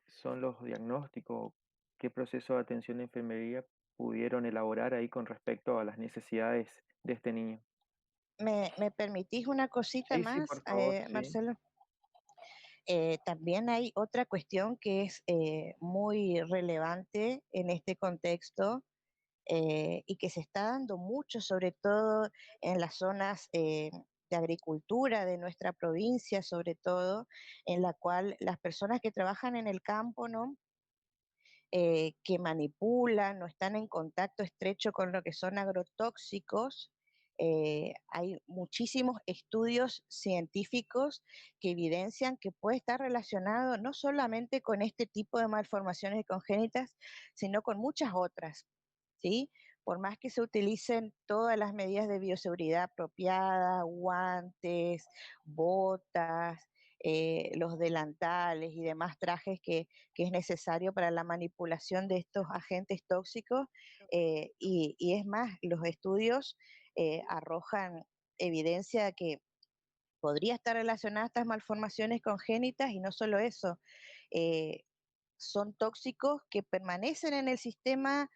son los diagnósticos? ¿Qué proceso de atención de enfermería pudieron elaborar ahí con respecto a las necesidades de este niño? ¿Me permitís una cosita Sí, sí, más, por favor, sí. Marcelo? También hay otra cuestión que es muy relevante en este contexto y que se está dando mucho, sobre todo en las zonas de agricultura de nuestra provincia, sobre todo, en la cual las personas que trabajan en el campo, ¿no? Que manipulan, no están en contacto estrecho con lo que son agrotóxicos. Hay muchísimos estudios científicos que evidencian que puede estar relacionado no solamente con este tipo de malformaciones congénitas, sino con muchas otras, ¿sí? Por más que se utilicen todas las medidas de bioseguridad apropiadas, guantes, botas, los delantales y demás trajes que es necesario para la manipulación de estos agentes tóxicos. Y es más, los estudios arrojan evidencia de que podría estar relacionada a estas malformaciones congénitas y no solo eso, eh, son tóxicos que permanecen en el sistema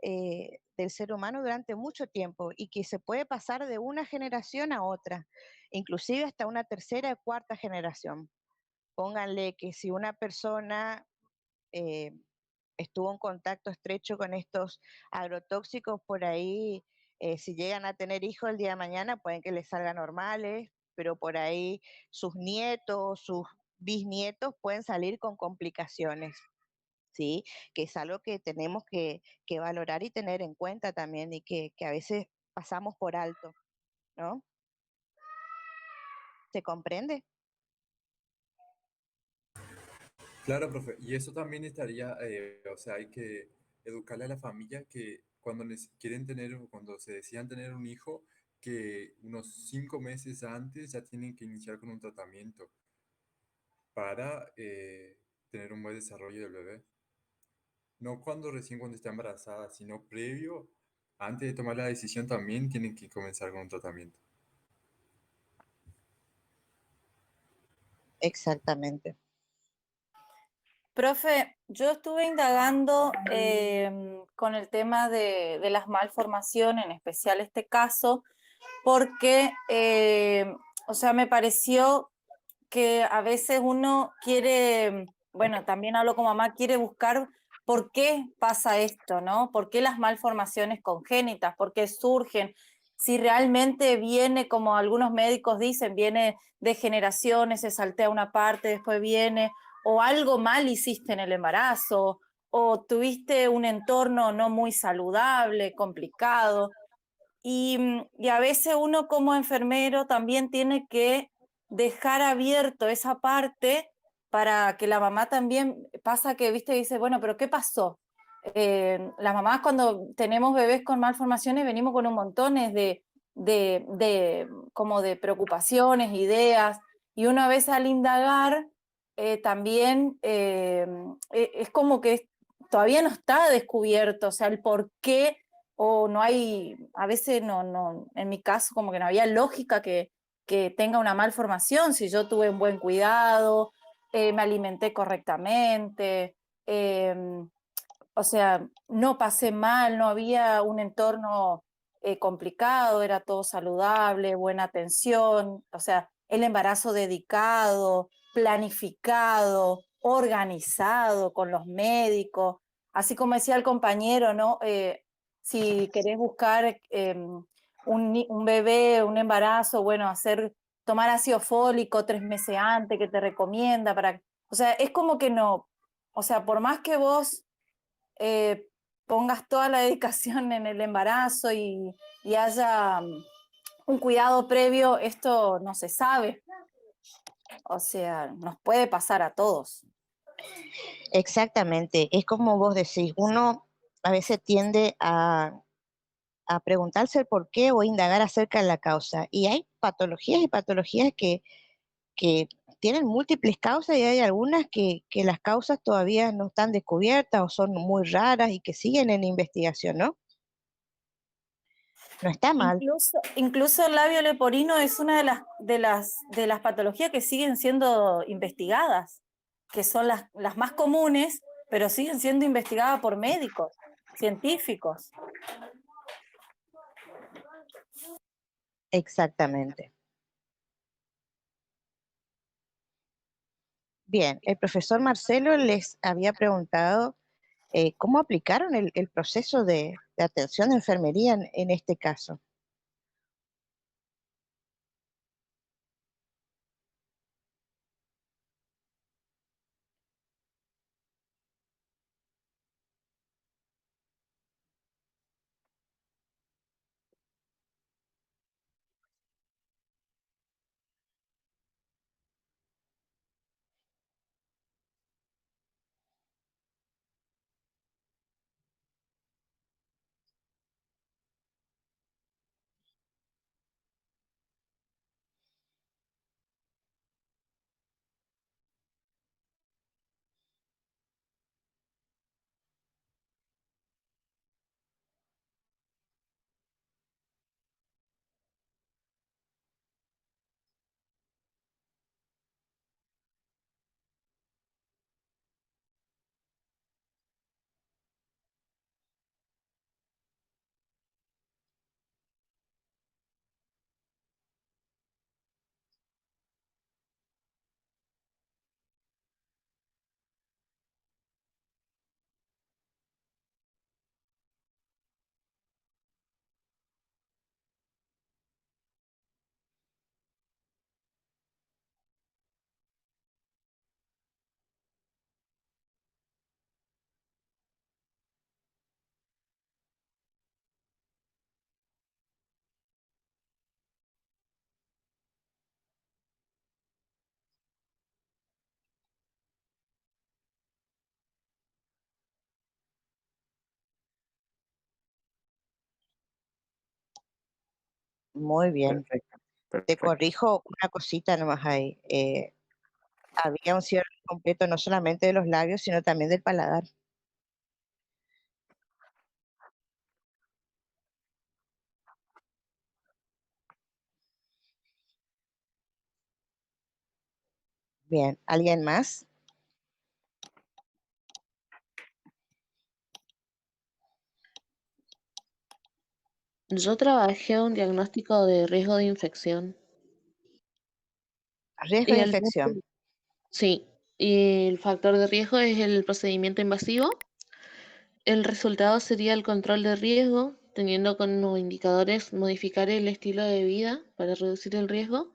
del ser humano durante mucho tiempo y que se puede pasar de una generación a otra, inclusive hasta una tercera o cuarta generación. Pónganle que si una persona eh, estuvo en contacto estrecho con estos agrotóxicos, por ahí, si llegan a tener hijos el día de mañana, pueden que les salgan normales, pero por ahí sus nietos, sus bisnietos pueden salir con complicaciones, ¿sí? Que es algo que tenemos que valorar y tener en cuenta también y que a veces pasamos por alto, ¿no? ¿Se comprende? Claro, profe. Y eso también estaría, o sea, hay que educarle a la familia que cuando quieren tener, o cuando se decidan tener un hijo, que unos 5 meses antes ya tienen que iniciar con un tratamiento para tener un buen desarrollo del bebé. No cuando está embarazada, sino previo, antes de tomar la decisión también tienen que comenzar con un tratamiento. Exactamente. Profe, yo estuve indagando con el tema de las malformaciones, en especial este caso, porque, o sea, me pareció que a veces uno quiere, bueno, también hablo como mamá, quiere buscar por qué pasa esto, ¿no? ¿Por qué las malformaciones congénitas? ¿Por qué surgen? Si realmente viene, como algunos médicos dicen, viene de generaciones, se saltea una parte, después viene, o algo mal hiciste en el embarazo, o tuviste un entorno no muy saludable, complicado. Y a veces uno como enfermero también tiene que dejar abierto esa parte para que la mamá también pasa que, viste, dice, bueno, pero ¿qué pasó? Las mamás cuando tenemos bebés con malformaciones venimos con un montón como de preocupaciones, ideas, y uno a veces al indagar también es como que todavía no está descubierto, o sea, el por qué o no hay, a veces no, en mi caso como que no había lógica que tenga una malformación, si yo tuve un buen cuidado, me alimenté correctamente, o sea, no pasé mal, no había un entorno complicado, era todo saludable, buena atención, o sea, el embarazo dedicado, planificado, organizado con los médicos, así como decía el compañero, ¿no? Si querés buscar un bebé, un embarazo, bueno, tomar ácido fólico 3 meses antes que te recomienda o sea, es como que no, o sea, por más que vos pongas toda la dedicación en el embarazo y haya un cuidado previo, esto no se sabe. O sea, nos puede pasar a todos. Exactamente, es como vos decís, uno a veces tiende a preguntarse el por qué o indagar acerca de la causa. Y hay patologías y patologías que tienen múltiples causas y hay algunas que las causas todavía no están descubiertas o son muy raras y que siguen en investigación, ¿no? No está mal. Incluso el labio leporino es una de las patologías que siguen siendo investigadas, que son las más comunes, pero siguen siendo investigadas por médicos, científicos. Exactamente. Bien, el profesor Marcelo les había preguntado cómo aplicaron el proceso de atención de enfermería en este caso. Muy bien. Perfecto, Te perfecto. corrijo una cosita nomás ahí. Había un cierre completo no solamente de los labios, sino también del paladar. Bien, ¿alguien más? Yo trabajé un diagnóstico de riesgo de infección. Riesgo Y de el, infección. sí, y el factor de riesgo es el procedimiento invasivo. El resultado sería el control de riesgo, teniendo como indicadores modificar el estilo de vida para reducir el riesgo,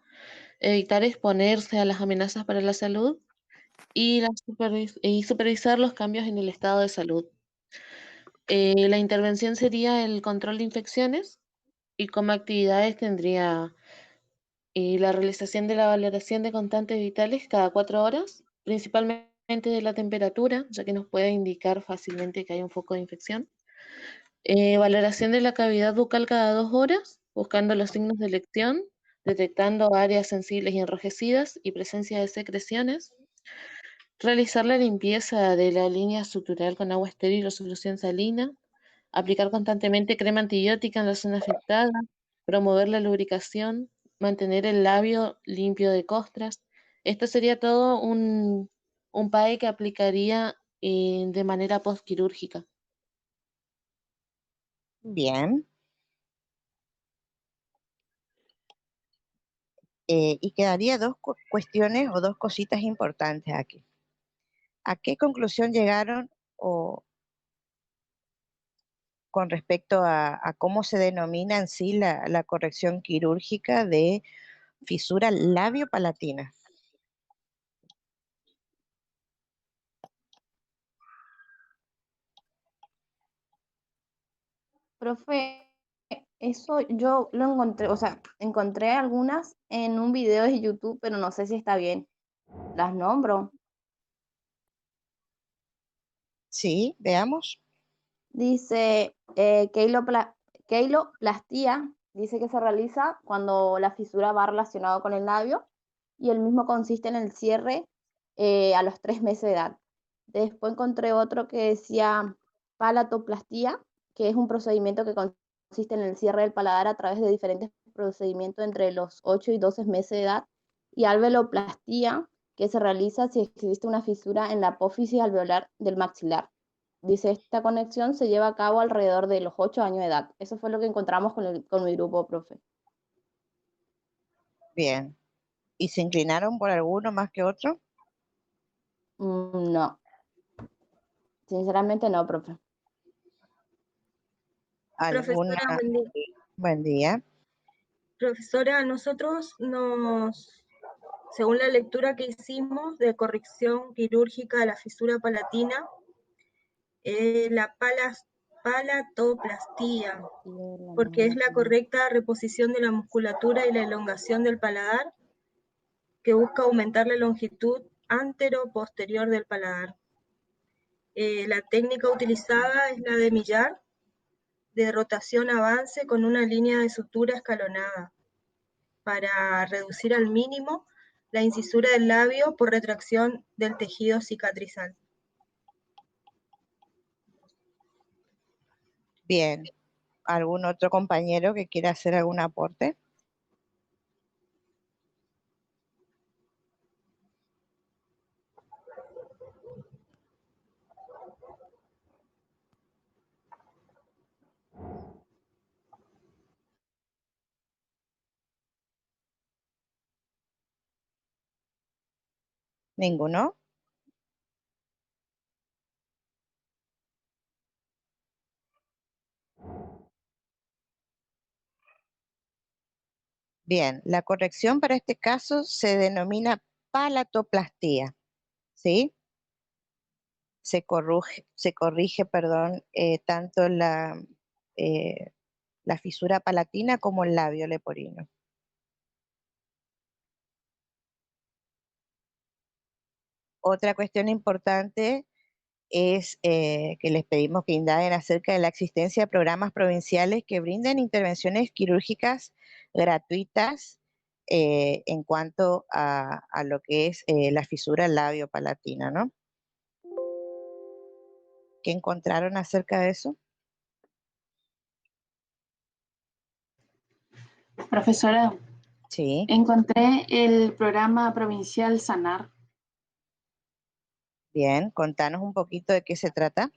evitar exponerse a las amenazas para la salud y, y supervisar los cambios en el estado de salud. La intervención sería el control de infecciones y como actividades tendría la realización de la valoración de constantes vitales cada 4 horas, principalmente de la temperatura, ya que nos puede indicar fácilmente que hay un foco de infección. Valoración de la cavidad bucal cada 2 horas, buscando los signos de elección, detectando áreas sensibles y enrojecidas y presencia de secreciones. Realizar la limpieza de la línea sutural con agua estéril o solución salina. Aplicar constantemente crema antibiótica en la zona afectada. Promover la lubricación. Mantener el labio limpio de costras. Esto sería todo un PAE que aplicaría de manera postquirúrgica. Bien. Y quedaría dos cuestiones o dos cositas importantes aquí. ¿A qué conclusión llegaron o con respecto a cómo se denomina en sí la corrección quirúrgica de fisura labio-palatina? Profe, eso yo lo encontré, o sea, encontré algunas en un video de YouTube, pero no sé si está bien. Las nombro. Sí, veamos. Dice queiloplastía, dice que se realiza cuando la fisura va relacionado con el labio. y el mismo consiste en el cierre a los 3 meses de edad. Después encontré otro que decía palatoplastía, que es un procedimiento que consiste en el cierre del paladar a través de diferentes procedimientos entre los 8 y 12 meses de edad, y alveoloplastía, que se realiza si existe una fisura en la apófisis alveolar del maxilar. Dice, esta conexión se lleva a cabo alrededor de los 8 años de edad. Eso fue lo que encontramos con mi grupo, profe. Bien. ¿Y se inclinaron por alguno más que otro? No, sinceramente no, profe. ¿Alguna? Profesora, buen día. Buen día. Profesora, nosotros según la lectura que hicimos de corrección quirúrgica de la fisura palatina, la palatoplastía, porque es la correcta reposición de la musculatura y la elongación del paladar, que busca aumentar la longitud antero-posterior del paladar. La técnica utilizada es la de millar, de rotación-avance con una línea de sutura escalonada, para reducir al mínimo la incisura del labio por retracción del tejido cicatrizal. Bien. ¿Algún otro compañero que quiera hacer algún aporte? ¿Ninguno? Bien, la corrección para este caso se denomina palatoplastía, ¿sí? Se corrige, perdón, tanto eh, la fisura palatina como el labio leporino. Otra cuestión importante es que les pedimos que indaguen acerca de la existencia de programas provinciales que brinden intervenciones quirúrgicas gratuitas en cuanto a lo que es la fisura labio-palatina, ¿no? ¿Qué encontraron acerca de eso? Profesora, Sí, encontré el programa provincial Sanar. bien, contanos un poquito de qué se trata.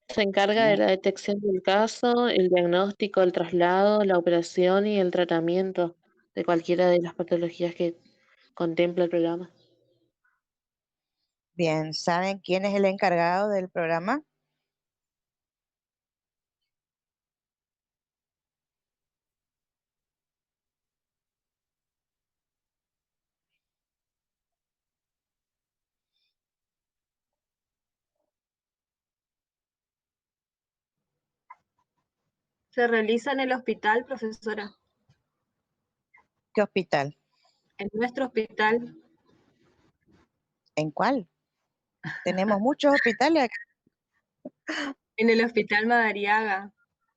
Se encarga de la detección del caso, el diagnóstico, el traslado, la operación y el tratamiento de cualquiera de las patologías que contempla el programa. Bien, ¿saben quién es el encargado del programa? Se realiza en el hospital, profesora. ¿Qué hospital? En nuestro hospital, ¿En cuál? Tenemos muchos hospitales acá. en el Hospital Madariaga,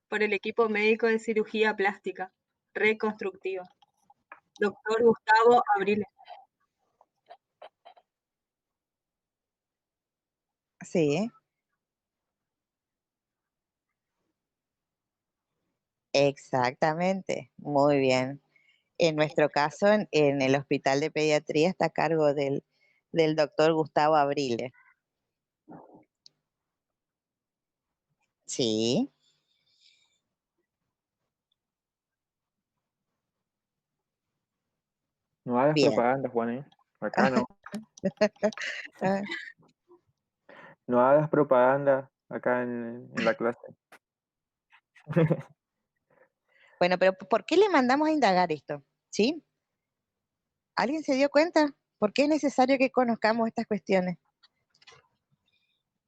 por el equipo médico de cirugía plástica reconstructiva. Doctor Gustavo Abril. Sí, exactamente. Muy bien. En nuestro caso, en el Hospital de Pediatría está a cargo del doctor Gustavo Abrile. Sí, No hagas bien. propaganda, Juan, ¿eh? Acá no. Ah, No hagas propaganda acá en la clase. Bueno, pero ¿por qué le mandamos a indagar esto? ¿Sí? ¿Alguien se dio cuenta? ¿Por qué es necesario que conozcamos estas cuestiones?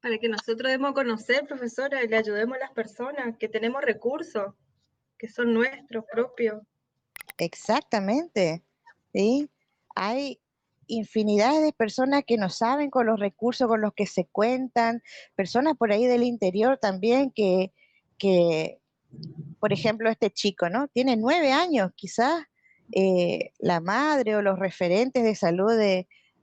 Para que nosotros demos a conocer, profesora, y le ayudemos a las personas, que tenemos recursos, que son nuestros propios. Exactamente, ¿sí? Hay infinidad de personas que no saben con los recursos con los que se cuentan, personas por ahí del interior también que por ejemplo, este chico, ¿no? Tiene 9 años, quizás la madre o los referentes de salud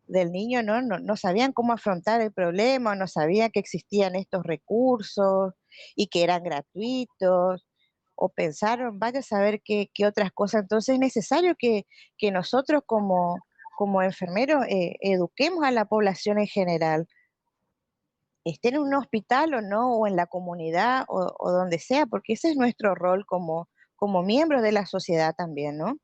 del niño no sabían cómo afrontar el problema, no sabían que existían estos recursos y que eran gratuitos, o pensaron, vaya a saber qué otras cosas. Entonces es necesario que nosotros como enfermeros eduquemos a la población en general, estén en un hospital o no, o en la comunidad o donde sea, porque ese es nuestro rol como miembros de la sociedad también, ¿no?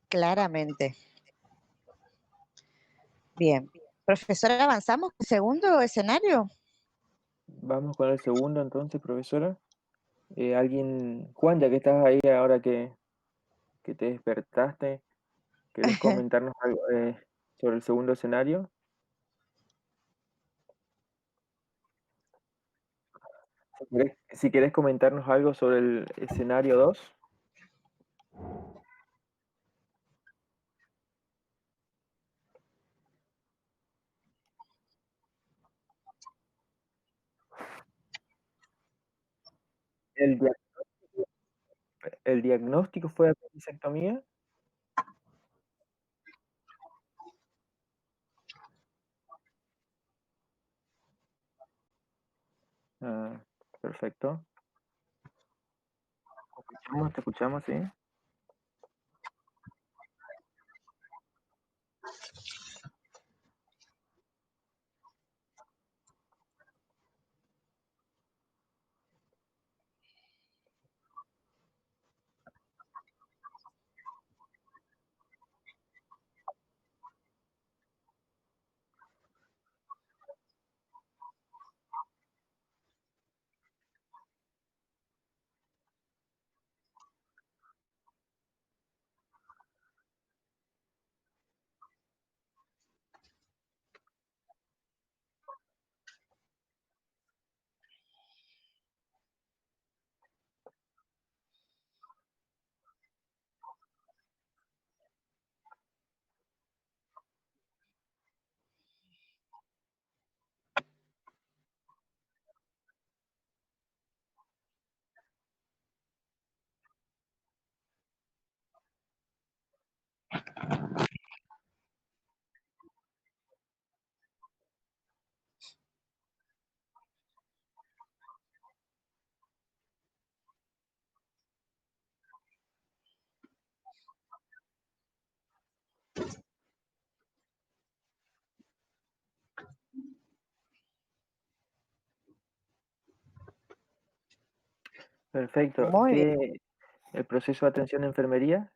Claramente. Bien. Profesora, ¿avanzamos al segundo escenario? Vamos con el segundo entonces, profesora. Juan, ya que estás ahí ahora que te despertaste, ¿querés comentarnos algo sobre el segundo escenario? Si querés comentarnos algo sobre el escenario 2. El, dia- el diagnóstico fue apendicectomía. Ah, perfecto. Te escuchamos, sí. Perfecto. Muy bien. El proceso de atención de enfermería?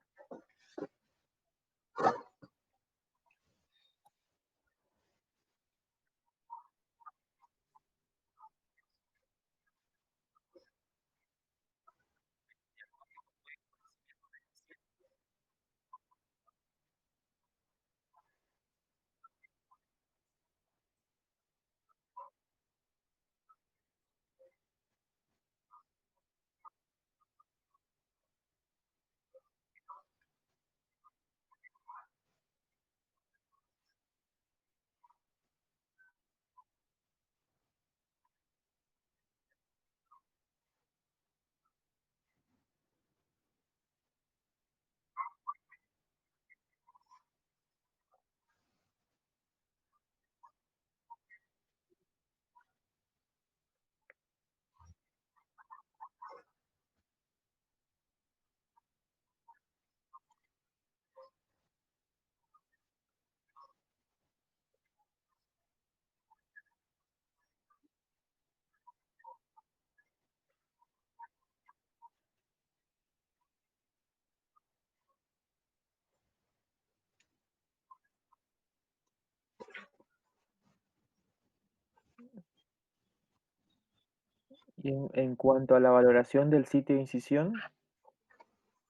Y en cuanto a la valoración del sitio de incisión,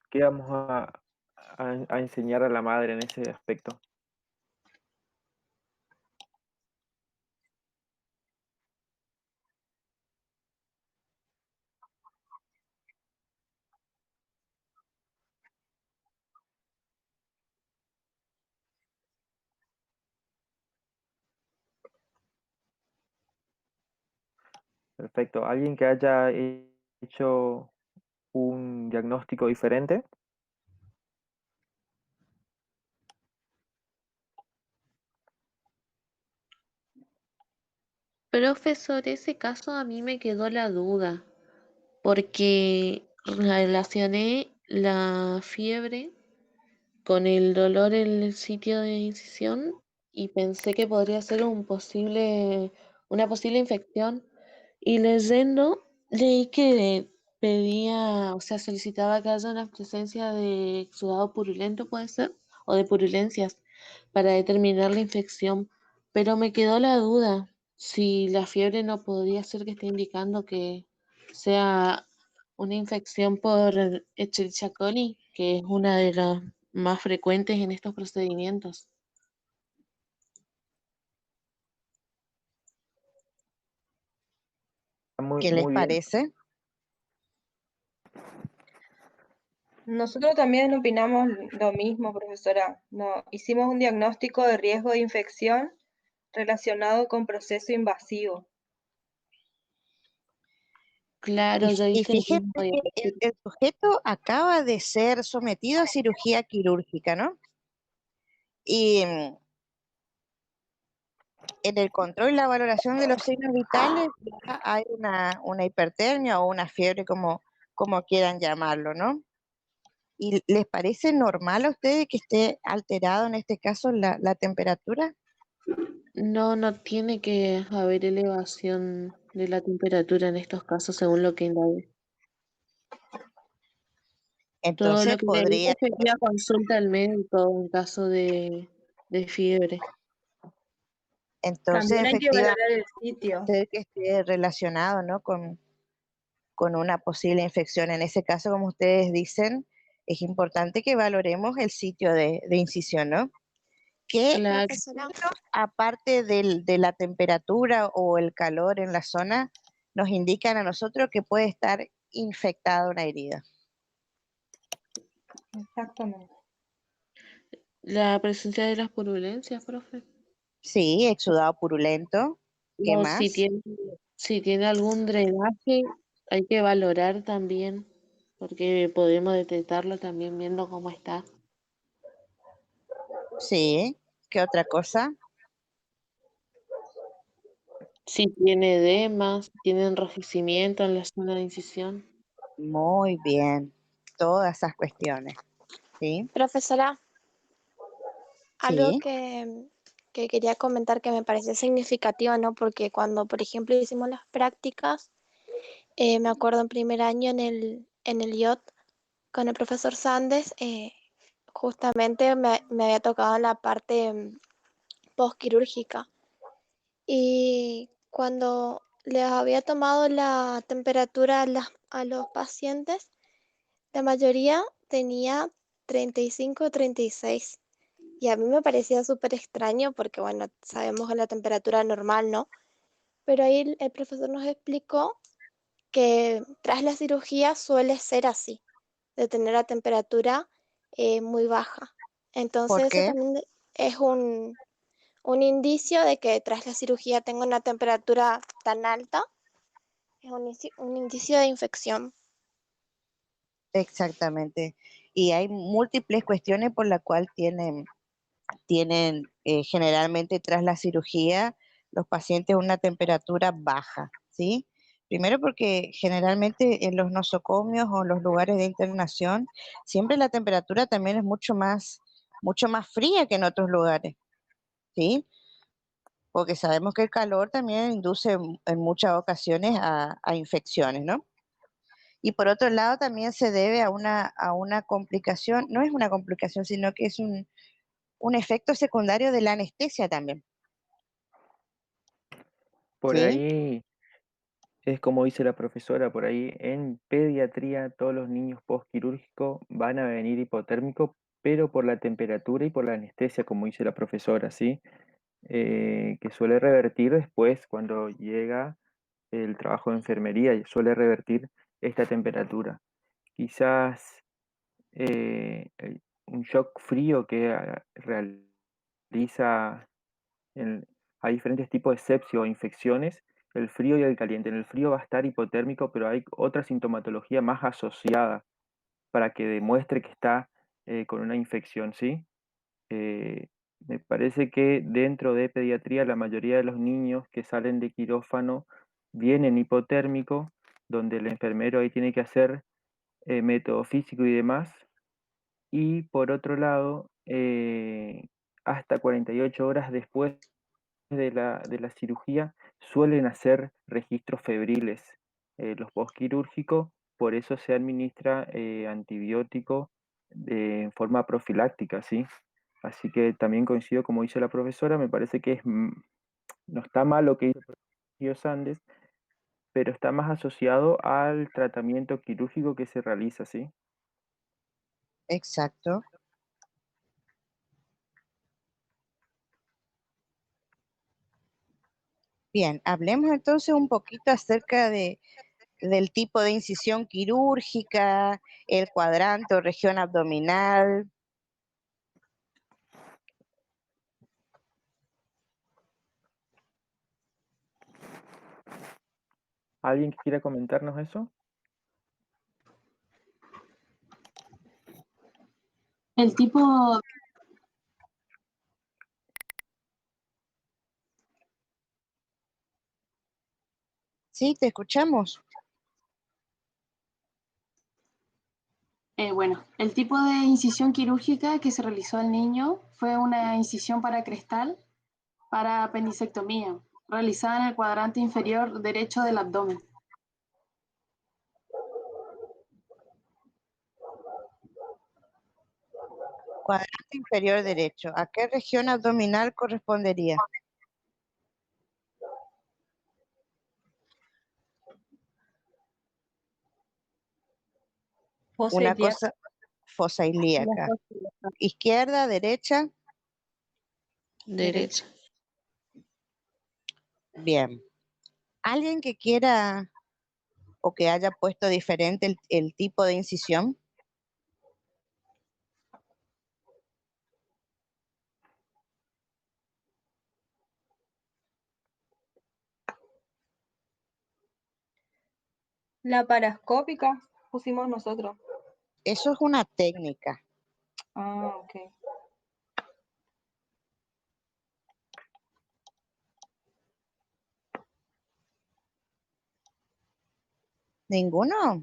¿qué vamos a enseñar a la madre en ese aspecto? Perfecto. ¿Alguien que haya hecho un diagnóstico diferente? Profesor, ese caso a mí me quedó la duda, porque relacioné la fiebre con el dolor en el sitio de incisión y pensé que podría ser una posible infección. Y leyendo, leí que pedía, o sea, solicitaba que haya una presencia de exudado purulento, puede ser, o de purulencias, para determinar la infección. Pero me quedó la duda si la fiebre no podría ser que esté indicando que sea una infección por Escherichia coli, que es una de las más frecuentes en estos procedimientos. Muy, ¿Qué les muy bien. parece? Nosotros también opinamos lo mismo, profesora. No, hicimos un diagnóstico de riesgo de infección relacionado con proceso invasivo. Claro, yo Y hice el fíjate mismo que diagnóstico. el sujeto acaba de ser sometido a cirugía quirúrgica, ¿no? Y en el control y la valoración de los signos vitales ya hay una hipertermia o una fiebre, como quieran llamarlo, ¿no? ¿Y les parece normal a ustedes que esté alterado en este caso la temperatura? No, no tiene que haber elevación de la temperatura en estos casos, según lo que indagué. Todo Entonces lo que le digo podría, sería consulta al médico en caso de fiebre. entonces También hay que efectivamente valorar el sitio. que esté relacionado, ¿no? Con una posible infección. En ese caso, como ustedes dicen, es importante que valoremos el sitio de incisión, ¿no? ¿Qué Claro, signos, aparte de la temperatura o el calor en la zona, nos indican a nosotros que puede estar infectada una herida? Exactamente. la presencia de las purulencias, profe. Sí, exudado purulento. ¿Qué O más? si tiene algún drenaje, hay que valorar también, porque podemos detectarlo también viendo cómo está. Sí. ¿Qué otra cosa? Si tiene edemas, si tiene enrojecimiento en la zona de incisión. Muy bien. Todas esas cuestiones. ¿Sí? Profesora, algo Sí. que quería comentar que me pareció significativo, ¿no? Porque cuando, por ejemplo, hicimos las prácticas, me acuerdo en primer año en el IOT con el profesor Sandes, justamente me había tocado la parte postquirúrgica. Y cuando les había tomado la temperatura a los pacientes, la mayoría tenía 35 o 36. Y a mí me parecía súper extraño porque, bueno, sabemos que la temperatura normal, ¿no? Pero ahí el profesor nos explicó que tras la cirugía suele ser así, de tener la temperatura muy baja. ¿Por Entonces eso qué? también es un indicio de que tras la cirugía tengo una temperatura tan alta, es un indicio de infección. Exactamente. Y hay múltiples cuestiones por las cuales tienen generalmente tras la cirugía los pacientes una temperatura baja, ¿sí? Primero porque generalmente en los nosocomios o los lugares de internación siempre la temperatura también es mucho más fría que en otros lugares, ¿sí? Porque sabemos que el calor también induce en muchas ocasiones a infecciones, ¿no? Y por otro lado también se debe a una complicación, no es una complicación, sino que es un efecto secundario de la anestesia también, Por ¿sí? ahí, Es como dice la profesora por ahí, en pediatría todos los niños postquirúrgicos van a venir hipotérmicos, pero por la temperatura y por la anestesia, como dice la profesora, ¿sí? Que suele revertir después cuando llega el trabajo de enfermería, y suele revertir esta temperatura. Quizás un shock frío que realiza en- hay diferentes tipos de sepsis o infecciones, el frío y el caliente. En el frío va a estar hipotérmico, pero hay otra sintomatología más asociada para que demuestre que está con una infección, ¿sí? Eh, Me parece que dentro de pediatría la mayoría de los niños que salen de quirófano vienen hipotérmicos, donde el enfermero ahí tiene que hacer método físico y demás. Y por otro lado, hasta 48 horas después de la cirugía suelen hacer registros febriles los postquirúrgicos, por eso se administra antibiótico en forma profiláctica, ¿sí? Así que también coincido, como dice la profesora, me parece que no está mal lo que hizo el profesor Sandes, pero está más asociado al tratamiento quirúrgico que se realiza, ¿sí? Exacto. Bien, hablemos entonces un poquito acerca del tipo de incisión quirúrgica, el cuadrante o región abdominal. ¿Alguien que quiera comentarnos eso? El tipo, Sí, te escuchamos. bueno, el tipo de incisión quirúrgica que se realizó al niño fue una incisión para crestal para apendicectomía, realizada en el cuadrante inferior derecho del abdomen. Cuadrante inferior derecho. ¿A qué región abdominal correspondería? Fosa Una ilíaca. cosa, fosa La ilíaca. fosa ilíaca Izquierda, derecha. derecha. Derecha. Bien. ¿Alguien que quiera o que haya puesto diferente el tipo de incisión? La parascópica pusimos nosotros. Eso es una técnica. Ah, ok. ¿Ninguno?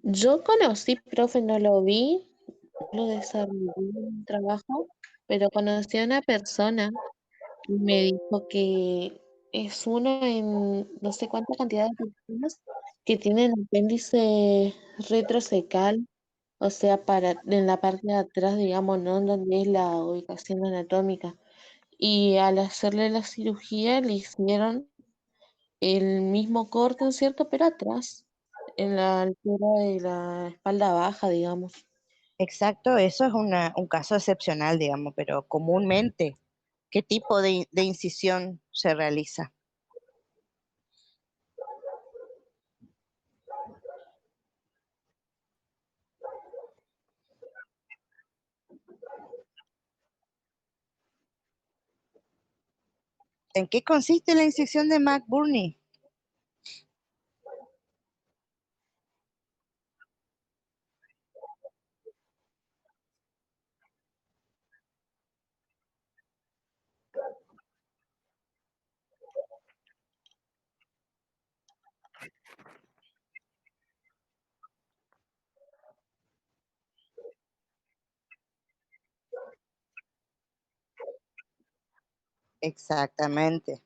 Yo conocí, profe, no lo vi, no lo desarrollé en un trabajo, pero conocí a una persona que me dijo que es uno en no sé cuánta cantidad de personas que tienen apéndice retrocecal, o sea, en la parte de atrás, digamos, ¿no? Donde es la ubicación anatómica. Y al hacerle la cirugía le hicieron el mismo corte, ¿no es cierto? Pero atrás, en la altura de la espalda baja, digamos. Exacto, eso es un caso excepcional, digamos, pero comúnmente, ¿qué tipo de incisión se realiza? ¿En qué consiste la incisión de McBurney? Exactamente.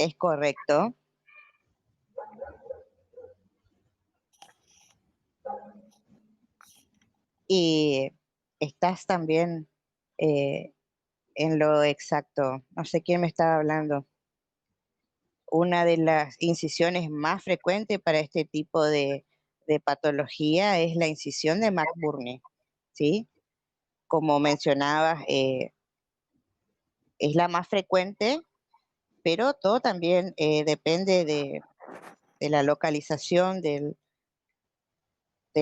Es correcto. Y estás también en lo exacto. No sé quién me estaba hablando. Una de las incisiones más frecuentes para este tipo de patología es la incisión de McBurney, ¿sí? Como mencionabas, es la más frecuente, pero todo también depende de la localización del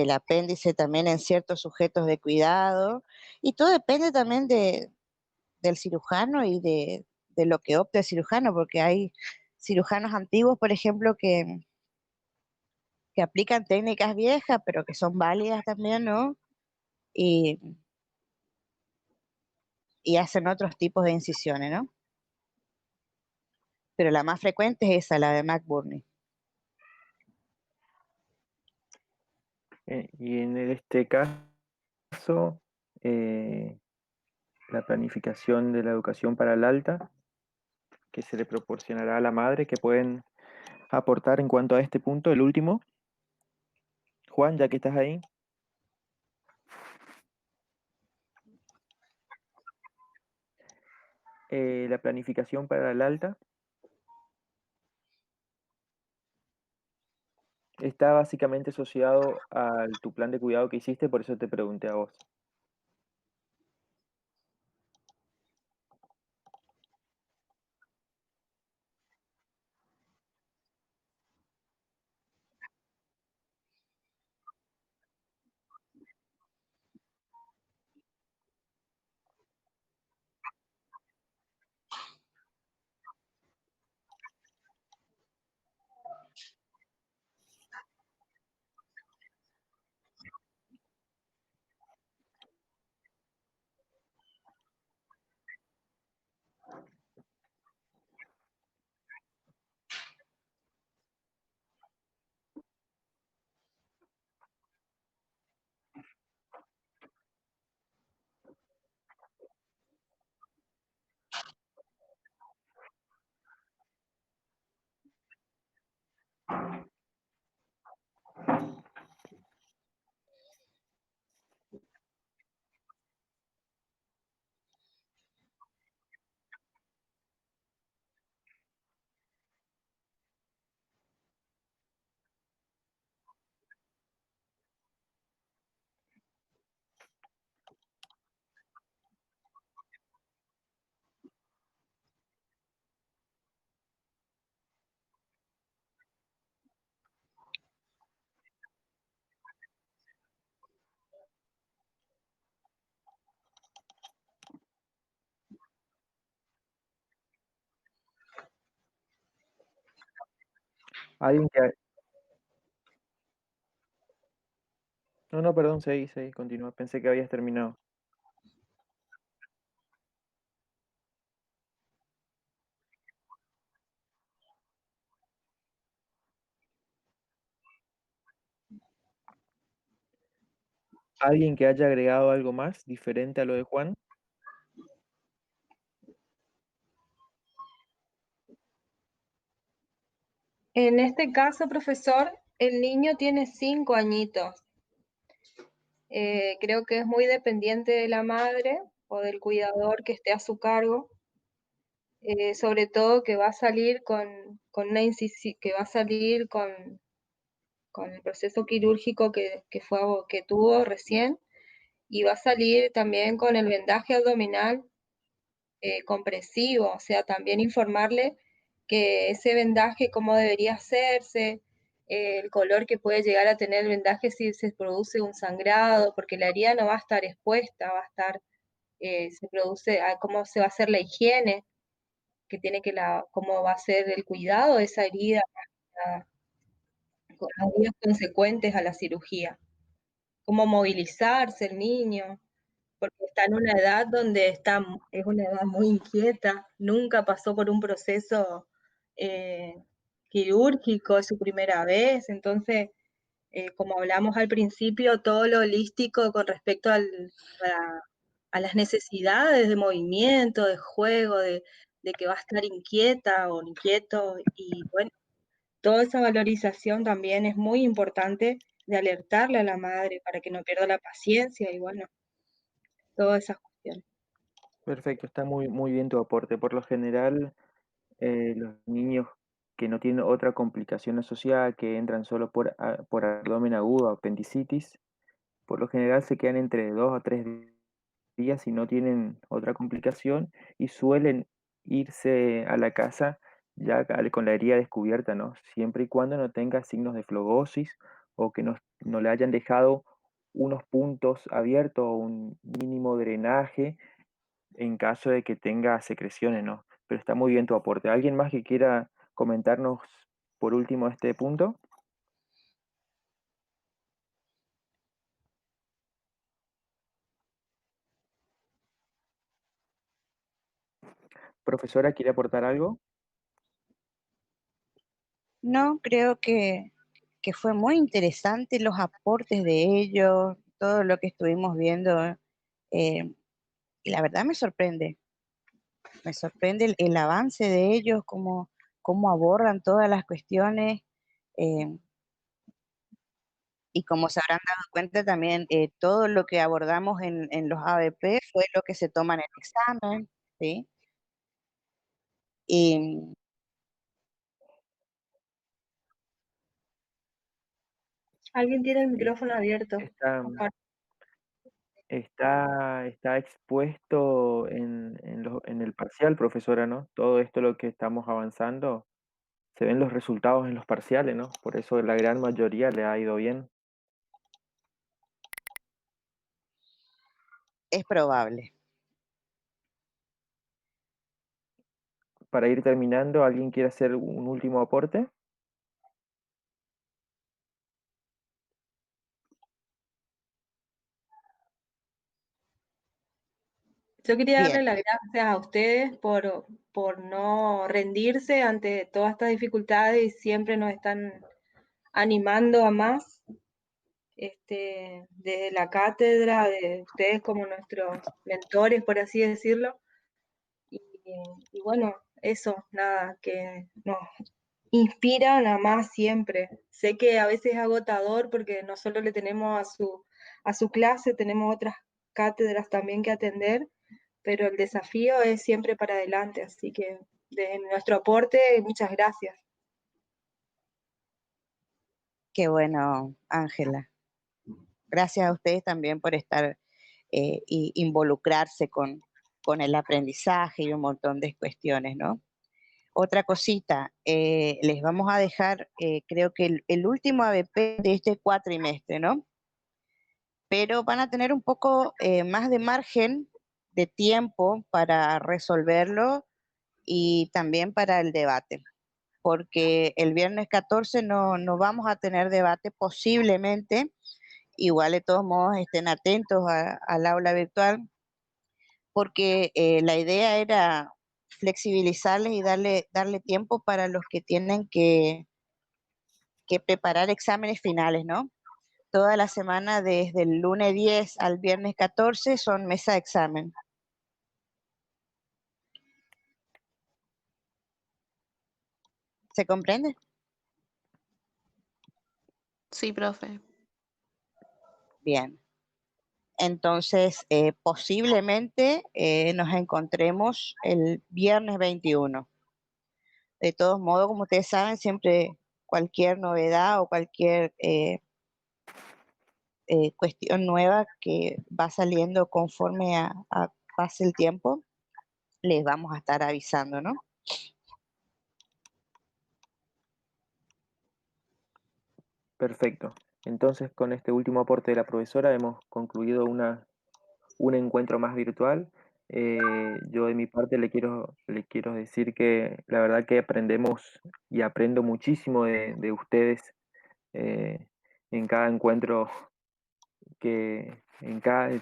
apéndice también en ciertos sujetos de cuidado, y todo depende también del cirujano y de lo que opte el cirujano, porque hay cirujanos antiguos, por ejemplo, que aplican técnicas viejas, pero que son válidas también, ¿no? Y, y hacen otros tipos de incisiones, ¿no? Pero la más frecuente es esa, la de McBurney. Y en este caso, la planificación de la educación para el alta, que se le proporcionará a la madre, que pueden aportar en cuanto a este punto, el último. Juan, ya que estás ahí. La planificación para el alta está básicamente asociado a tu plan de cuidado que hiciste, por eso te pregunté a vos. Alguien que... No, no, perdón, seguí, continúa. Pensé que habías terminado. ¿Alguien que haya agregado algo más diferente a lo de Juan? En este caso, profesor, el niño tiene 5 añitos. Creo que es muy dependiente de la madre o del cuidador que esté a su cargo. Sobre todo que va a salir con una incisión, que va a salir con el proceso quirúrgico que tuvo recién, y va a salir también con el vendaje abdominal compresivo, o sea, también informarle que ese vendaje, cómo debería hacerse, el color que puede llegar a tener el vendaje si se produce un sangrado, porque la herida no va a estar expuesta, va a estar, se produce, cómo se va a hacer la higiene, que tiene que cómo va a ser el cuidado de esa herida, con los días consecuentes a la cirugía, cómo movilizarse el niño, porque está en una edad donde es una edad muy inquieta, nunca pasó por un proceso quirúrgico, es su primera vez, entonces, como hablamos al principio, todo lo holístico con respecto a las necesidades de movimiento, de juego, de de que va a estar inquieta o inquieto, y bueno, toda esa valorización también es muy importante de alertarle a la madre para que no pierda la paciencia y bueno, todas esas cuestiones. Perfecto, está muy bien tu aporte. Por lo general, los niños que no tienen otra complicación asociada, que entran solo por abdomen agudo, apendicitis, por lo general se quedan entre 2 o 3 días si no tienen otra complicación y suelen irse a la casa ya con la herida descubierta, ¿no? Siempre y cuando no tenga signos de flogosis o que no le hayan dejado unos puntos abiertos o un mínimo drenaje en caso de que tenga secreciones, ¿no? Pero está muy bien tu aporte. ¿Alguien más que quiera comentarnos por último este punto? Profesora, ¿quiere aportar algo? No, creo que fue muy interesante los aportes de ellos, todo lo que estuvimos viendo, y la verdad me sorprende el avance de ellos, cómo abordan todas las cuestiones, eh, y como se habrán dado cuenta también, todo lo que abordamos en los ABP fue lo que se toma en el examen, ¿sí? Y Alguien tiene el micrófono abierto. Está, Aparte. está expuesto en el parcial, profesora, ¿no? Todo esto lo que estamos avanzando, se ven los resultados en los parciales, ¿no? Por eso la gran mayoría le ha ido bien. es probable. Para ir terminando, ¿alguien quiere hacer un último aporte? Yo quería darle Bien, las gracias a ustedes por no rendirse ante todas estas dificultades y siempre nos están animando a más, desde la cátedra, de ustedes como nuestros mentores, por así decirlo. Y, y bueno, eso, nada, que nos inspiran a más siempre. Sé que a veces es agotador porque no solo le tenemos a su clase, tenemos otras cátedras también que atender, pero el desafío es siempre para adelante, así que desde nuestro aporte, muchas gracias. qué bueno, Ángela. Gracias a ustedes también por estar y involucrarse con el aprendizaje y un montón de cuestiones, ¿no? Otra cosita, les vamos a dejar, creo que el último ABP de este cuatrimestre, ¿no? Pero van a tener un poco más de margen de tiempo para resolverlo y también para el debate, porque el viernes 14 no vamos a tener debate posiblemente. Igual de todos modos estén atentos al aula virtual, porque la idea era flexibilizarles y darle tiempo para los que tienen que preparar exámenes finales, ¿no? Toda la semana, desde el lunes 10 al viernes 14, son mesa de examen. ¿Se comprende? Sí, profe. Bien. Entonces, posiblemente nos encontremos el viernes 21. De todos modos, como ustedes saben, siempre cualquier novedad o cualquier cuestión nueva que va saliendo conforme a pase el tiempo, les vamos a estar avisando, ¿no? Perfecto. Entonces, con este último aporte de la profesora hemos concluido un encuentro más virtual. Yo de mi parte le quiero decir que la verdad que aprendemos y aprendo muchísimo de ustedes en cada encuentro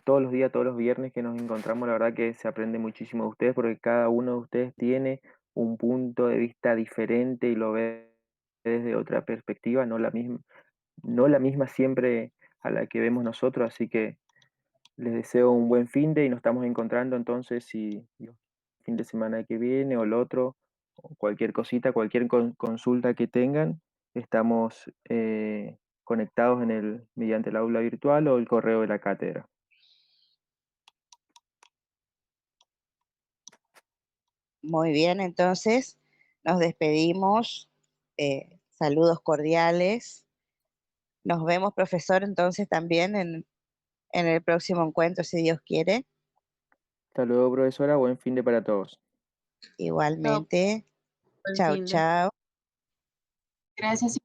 todos los días, todos los viernes que nos encontramos, la verdad que se aprende muchísimo de ustedes porque cada uno de ustedes tiene un punto de vista diferente y lo ve desde otra perspectiva, no la misma siempre a la que vemos nosotros, así que les deseo un buen fin de y nos estamos encontrando entonces si Dios fin de semana que viene o el otro, o cualquier cosita, cualquier consulta que tengan, estamos conectados mediante el aula virtual o el correo de la cátedra. Muy bien, entonces nos despedimos. Saludos cordiales. Nos vemos, profesor, entonces también en el próximo encuentro, si Dios quiere. Hasta luego, profesora. Buen fin de para todos. Igualmente. Buen Chao, fin de. chao. Gracias.